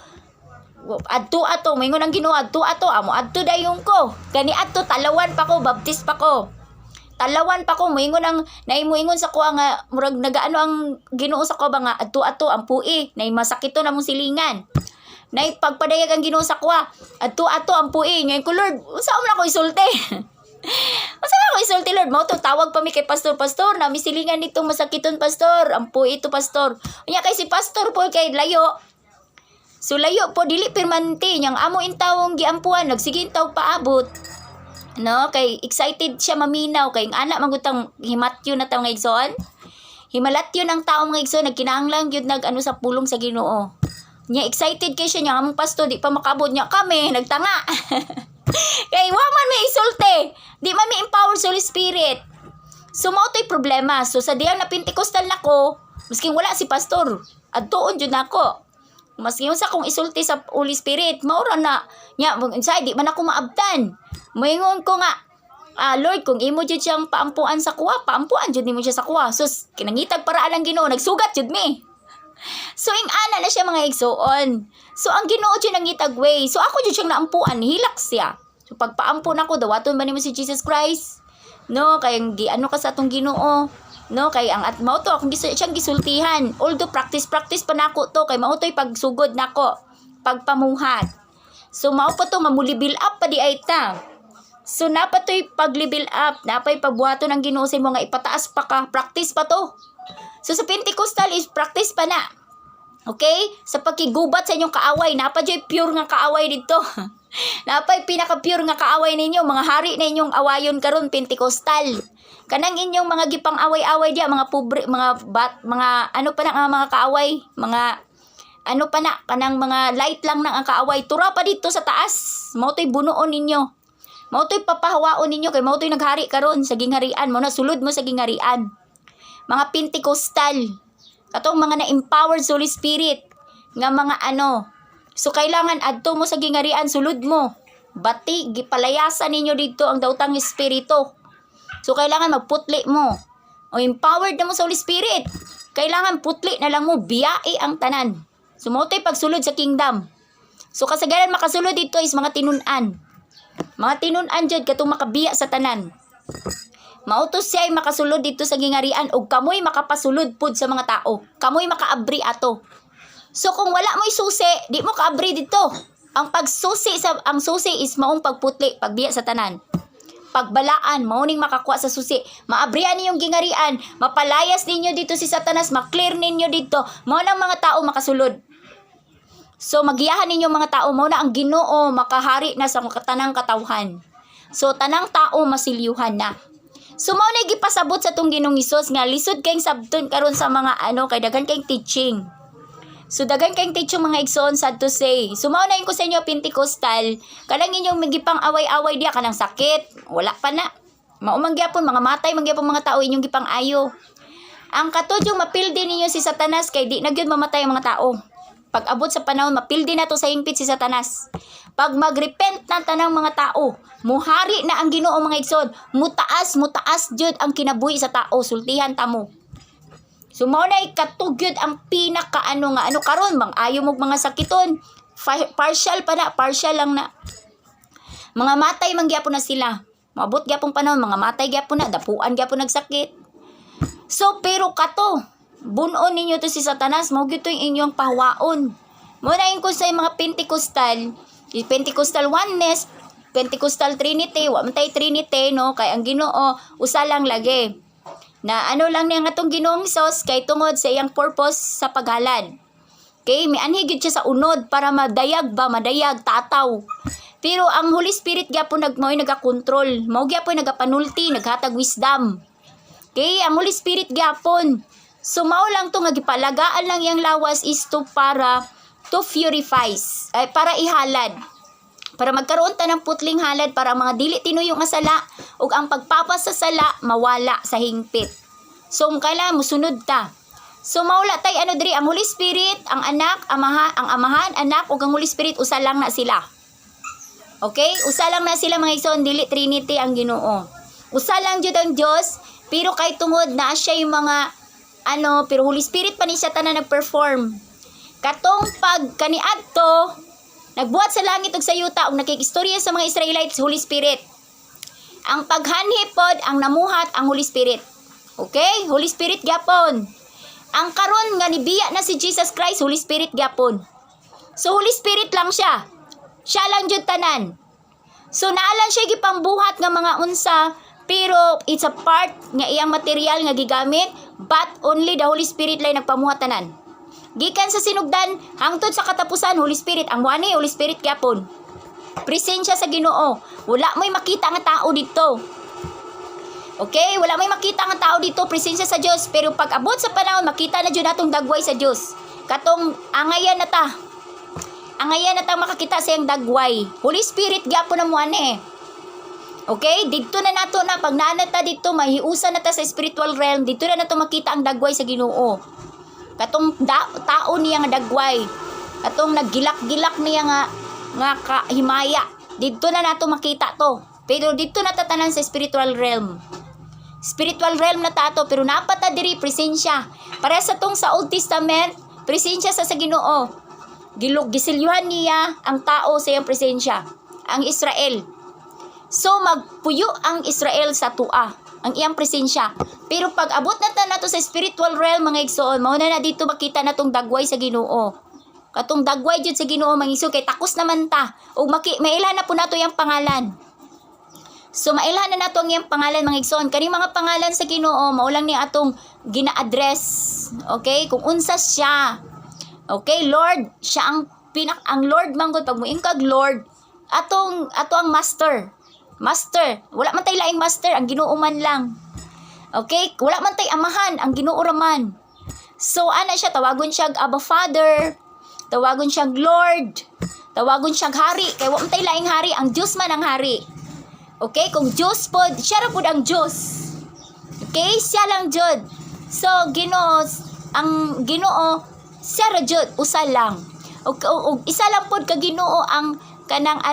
Adto ato, moingon ang Ginoo, adto amo adto dayon ko. Kani adto talawan pa ko, baptist pa ko. Talawan pa ko, moingon ang naimuingon sa kuha nga murag nagaano ang Ginoo sa kuha ba nga adto ang pui, nay masakito na mong silingan. Nay pagpadayag ang Ginoo sa kuha, adto ang pui. Ngayon ko Lord, unsa man ako isulti? Masa na ako isulti Lord? Mao to tawag pa mi kay pastor na misilingan nitong masakiton pastor. Ampo ito pastor. Unya kay si pastor po kay layo. So layo po dili permanente yang amo intawong giampuan nagsige intaw paabot. No, kay excited siya maminaw kay ang anak magutang himatyo na taw nga igsoon. Himalatyo ng tao mga igsoon nagkinahanglan gyud sa pulong sa Ginoo. Nya excited kay siya nya among pastor di pa makabot nya kami nagtanga. Kay waman may isulti. Di man may empower sa Holy Spirit. So mao to'y problema. So sa diyan na Pentecostal nako, misking wala si pastor, adtuon jud nako. Mas ngayon sa kong isulti sa Holy Spirit, maura na. Nya, inside, di man ako maabtan. Moingon ko nga, Lord, kung imo jud siyang paampuan sa kuwa, paampuan jud nimo siya sa kuwa. Sus, kinangitag paraan ang Ginoo, nagsugat jud mi. So, ana na siya mga igsoon. So, ang Ginoo jud nangitag way. So, ako jud siyang naampuan, hilak siya. So, pagpaampun ako, dawaton ba nimo si Jesus Christ? No, kay ano ka sa atong Ginoo. No, kay ang at mao to akong siyang gisultihan. Although practice pa nako to, kay mao to'y pagsugod nako, pagpamuhat. So, mao pa to mamulibil up pa di ay ta. So, napatoy pag-level up, napay pagbuhato ng Ginoo sa imo nga ipataas pa ka, practice pa to. So, sa Pentecostal is practice pa na. Okay? Sa pagkigubat sa inyong kaaway, napadyo'y pure nga kaaway dito. Napay pinaka-pure nga kaaway ninyo, mga hari na inyong awayon karon Pentecostal. Kanang inyong mga gipang away-away dia, mga pobre, mga ano pa na mga kaaway, mga ano pa na, kanang mga light lang na ang kaaway, tura pa dito sa taas. Mao to'y bunuon ninyo. Mao to'y papahawaon ninyo kay mao to'y naghari karon sa gingharian mo na sulod mo sa gingharian. Mga Pentecostal, katong mga na-empowered sa Holy Spirit nga mga ano. So kailangan adto mo sa gingharian sulod mo. Bati gipalayasan ninyo dito ang daotang espiritu. So kailangan magputli mo. O empowered na mo sa Holy Spirit. Kailangan putli na lang mo, biyai ang tanan. So mao to'y pagsulod sa kingdom. So kasagaran makasulod dito is mga tinun-an. Mga tinun-an jud katong makabiya sa tanan. Mautos siya ay makasulod dito sa gingharian ug kamoy makapasulod pud sa mga tao. Kamoy makaabri ato. So kung wala mo'y susi, di mo kaabri dito. Ang susi is maong pagputli, pagbiya sa tanan. Pagbalaan, mauning makakuha sa susi. Maabrihan ninyong gingharian, mapalayas ninyo dito si Satanas, maklear ninyo dito. Mao nang mga tao makasulod. So, magiyahan ninyo mga tao mo na ang Ginoo makahari na sa tanang katawhan. So, tanang tao masilyuhan na. So, mao na gipasabot sa tong Ginoong Hesus nga lisod kayong sabton karon sa mga kay daghan kayong teaching. So, daghan kayong teaching mga igsoon sad to say. So, mao na ko sa inyo Pentecostal, kanang inyong magipang away-away diya kanang sakit, wala pa na. Maumang gyapon mga matay mangyapon mga tao inyong gipang ayo. Ang katudyong mapildi ninyo si Satanas kay di na gyud mamatay ang mga tao. Pag abot sa panahon, mapildi na to sa hingpit si Satanas. Pag magrepent na tanang mga tao, muhari na ang Ginoo mga igsoon, mutaas jud ang kinabuhi sa tao, sultihan tamo. So mao na ikatugyod ang pinaka karon bang ayo mo mga sakiton, partial lang na. Mga matay man gyapon na sila. Maabot gyapon panahon, mga matay gyapon na, dapuan gyapon nagsakit. So pero kato, bunon ninyo to si Satanas, mao gyud yung inyong pahawaon. Mo na ko sa mga Pentecostal oneness, Pentecostal Trinity, wa man tay Trinity no, kay ang Ginoo usa lang lagi. Na lang niya nga tong Ginoong Hesus kay tungod sa iyang purpose sa paghalad. Okay, mianhi gyud siya sa unod para madayag tataw. Pero ang Holy Spirit gyapon nagakontrol, mao gyapon nagapanulti, naghatag wisdom. Okay, ang Holy Spirit gyapon. So mao lang to nga gipalagaan lang yang lawas is to purifies, ay para ihalad. Para magkaroon ta ng putling halad para mga dili tinuyong nga sala ug ang pagpapas sa sala mawala sa hingpit. So kailangan mo sunod ta. So maula tay diri ang Holy Spirit, ang anak, ang amahan, anak ug ang Holy Spirit usa lang na sila. Okay? Usa lang na sila mga igsoon, dili Trinity ang Ginoo. Usa lang jud ang Dios, pero kay tungod na siya yung mga pero Holy Spirit pa ni siya tanan nagperform. Katong pag kaniadto, nagbuhat sa langit ug sa yuta ug nakikistorya sa mga Israelites, Holy Spirit. Ang paghanhi pod ang namuhat ang Holy Spirit. Okay? Holy Spirit gyapon. Ang karon nga nibiya na si Jesus Christ, Holy Spirit gyapon. So Holy Spirit lang siya. Siya lang jud tanan. So naalan siya gipambuhat nga mga unsa, pero it's a part nga iyang material nga gigamit, but only the Holy Spirit lang nagpamuhat tanan. Gikan sa sinugdan hangtod sa katapusan, Holy Spirit ang wani, Holy Spirit gyapon. Presensya sa Ginoo. Wala mo'y makita nga tao dito. Okay, wala mo'y makita nga tao dito, presensya sa Dios, pero pag abot sa panahon makita na jud natong dagway sa Dios. Katong angayan na ta. Angayan na ta makakita sa iyang dagway. Holy Spirit gyapon na mo Okay, dito na nato na pag naana ta dito mahiusa na ta sa spiritual realm, dito na nato makita ang dagway sa Ginoo. Katong tao niya nga dagway. Atong naggilak-gilak niya nga kahimaya. Dito na nato makita to. Pero dito na tatanan sa spiritual realm. Spiritual realm na tato, pero napata diri presensya. Para sa tong sa Old Testament, presensya sa Ginoo. Gisilyuhan niya ang tao sa iyang presensya, ang Israel. So magpuyo ang Israel sa tua, ang iyang presensya. Pero pag abot na nato sa spiritual realm mga igsoon, mao na dito makita natong dagway sa Ginoo. Katong dagway jud sa Ginoo mga igsoon kay takos naman ta. Ug mailhan na po nato yang pangalan. So mailhan na nato ang iyang pangalan mga igsoon. Kani mga pangalan sa Ginoo mao lang ni atong gina-address. Okay? Kung unsa siya. Okay, Lord, siya ang Lord manggod pag moingkag Lord, ato ang master. Master, wala man tay laing master, ang Ginoo man lang. Okay? Wala man tay amahan, ang Ginoo ra man. So ana siya, tawagon siya Abba Father, tawagon siya Lord, tawagon siya Hari, kay wala man tay laing hari, ang Diyos man ang hari. Okay, kung Diyos pod, siya ra pod ang Diyos. Okay, siya lang jud. So Ginoo, ang Ginoo siya ra jud, usa lang. Og isa lang pod ka Ginoo ang kanang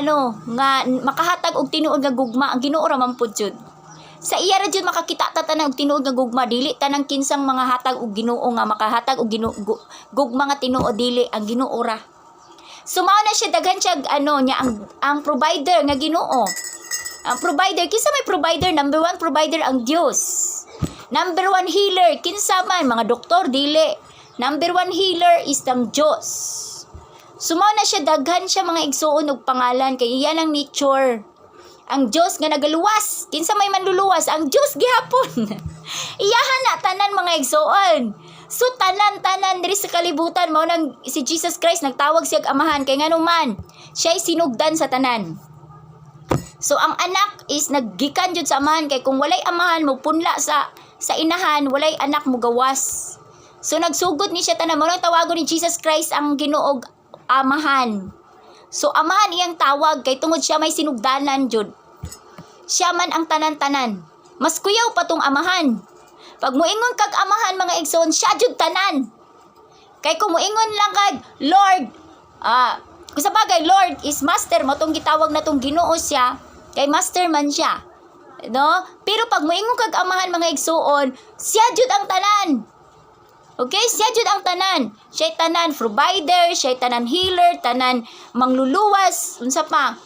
nga makahatag og tinuod nga gugma, ang Ginoo ra man pod jud. Sa iya ra jud makakita ta tanan og tinuod nga gugma, dili tanang kinsang mga hatag og Ginoo nga makahatag og gugma nga tinuod, dili ang Ginoo ra. So mao na siya daghan siya niya ang provider nga Ginoo. Ang provider, kinsa may provider? Number 1 provider ang Dios. Number 1 healer, kinsa man mga doktor, dili. Number 1 healer is ang Dios. Sumaw na siya, daghan siya mga igsuon og pangalan, kay iyan ang nature. Ang Dios nga nagaluwas, kinsa may manluluwas, ang Dios gihapon. Iyahan na tanan mga igsuon. So tanan diri sa kalibutan mao nang si Jesus Christ nagtawag siya amahan, kay nganuman siya ay sinugdan sa tanan. So ang anak is naggikan jud sa amahan, kay kung walay amahan mo punla sa inahan, walay anak mo gawas. So nagsugod ni siya tanan, mao nang tawagon ni Jesus Christ ang Ginoo amahan. So amahan iyang tawag, kay tungod siya may sinugdanan jud. Siya man ang tanan-tanan. Mas kuyaw pa tong amahan. Pag muingon kag amahan mga igsoon, siya jud tanan. Kay kung muingon lang kag Lord, kung sa bagay Lord is master, mo tong gitawag na tong Ginoo siya, kay master man siya. No? Pero pag muingon kag amahan mga igsoon, siya jud ang tanan. Okay, siya jud ang tanan. Siya tanan provider, siya tanan healer, tanan mangluluwas, unsa pa?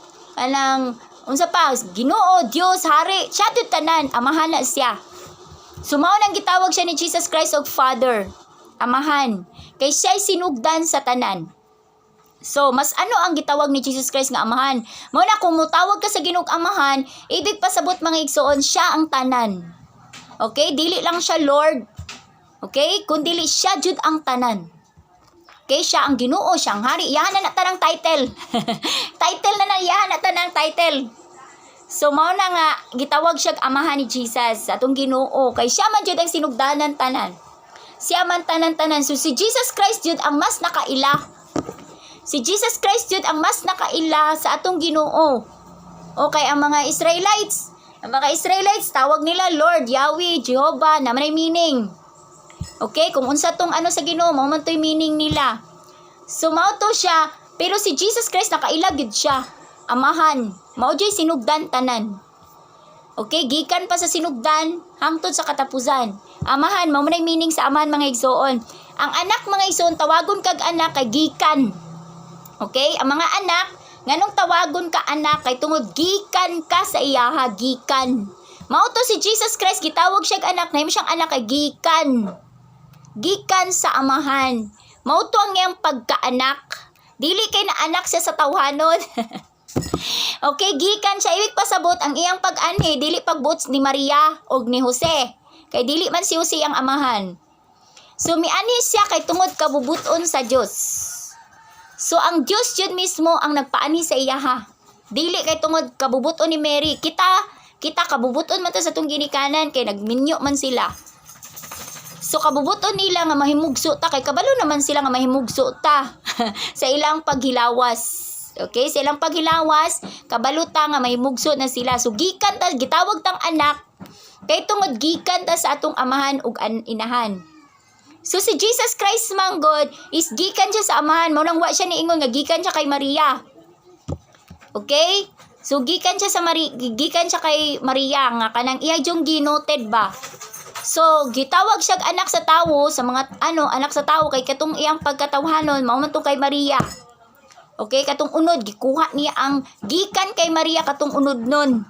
Ginoo, Dios, hari, siya jud tanan, amahan na siya. Sumao nang gitawag siya ni Jesus Christ og Father, amahan, kay siya sinugdan sa tanan. So, mas ang gitawag ni Jesus Christ nga amahan? Mao na kung mutawag ka sa Ginoo amahan, ibig pasabot mga igsoon, siya ang tanan. Okay, dili lang siya Lord. Okay? Kundili siya jud ang tanan. Okay? Siya ang Ginoo, siya ang hari. Iyahan na tanang title. Title na iyahan na tanang title. So, mao na nga, gitawag siya amahan ni Jesus, atong Ginoo. Kay siya man jud ang sinugdanan tanan. Siya man tanan-tanan. So, si Jesus Christ jud ang mas nakaila. Si Jesus Christ jud ang mas nakaila sa atong Ginoo. Okay, ang mga Israelites, tawag nila Lord, Yahweh, Jehovah, na may meaning. Okay, kung unsa tong sa Ginoo, mao man toy meaning nila. So mao to siya, pero si Jesus Christ nakailag gid siya. Amahan, mao jay sinugdan tanan. Okay, gikan pa sa sinugdan hangtod sa katapusan. Amahan, mao man meaning sa amahan mga igsoon. Ang anak mga igsoon, tawagon kag anak kay gikan. Okay, ang mga anak, nganong tawagon ka anak kay tungod gikan ka sa iyaha, gikan. Mao to si Jesus Christ, gitawag siya anak, nahimo siyang anak kay gikan. Gikan sa amahan. Mao to ang iyang pagkaanak. Dili kay na anak siya sa tawhanon. Okay, gikan siya, ibig pasabot ang iyang pag-anhi, dili pagbuot ni Maria o ni Jose. Kay dili man si Jose ang amahan. So miani siya kay tungod kabubuton sa Dios. So ang Dios jud mismo ang nagpaani sa iyaha. Dili kay tungod kabubuton ni Mary. Kita kabubuton man ta sa tong ginikanan kay nagminyo man sila. So kabubuton nila nga mahimugso ta, kay kabalo naman sila nga mahimugso ta sa ilang paghilawas. Okay, sa ilang paghilawas, kabalo ta nga mahimugso na sila. So gikan ta, gitawag tang anak kay tungod gikan ta sa atong amahan ug inahan. So si Jesus Christ manggod is gikan siya sa amahan. Mao nang wa siya niingon nga gikan siya kay Maria. Okay? So gikan siya kay Maria nga kanang iya jung ginoted ba. So gitawag siya anak sa tawo sa mga anak sa tawo kay katong iyang pagkatawhanon mao man tong kay Maria. Okay, katong unod gikuha niya ang gikan kay Maria katong unod nun.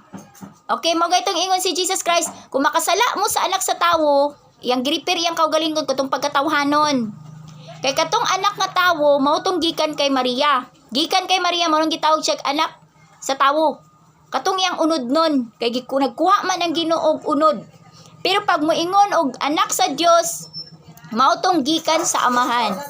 Okay, mao gaytong ingon si Jesus Christ, kung makasala mo sa anak sa tawo, iyang giripir iyang kaugalingon katong pagkatawhanon. Kay katong anak nga tawo mao tong gikan kay Maria. Gikan kay Maria mao nang gitawag siya anak sa tawo. Katong iyang unod nun, kay nagkuha man ang Ginoo og unod. Pero pag moingon og anak sa Dios, mao tong gikan sa amahan.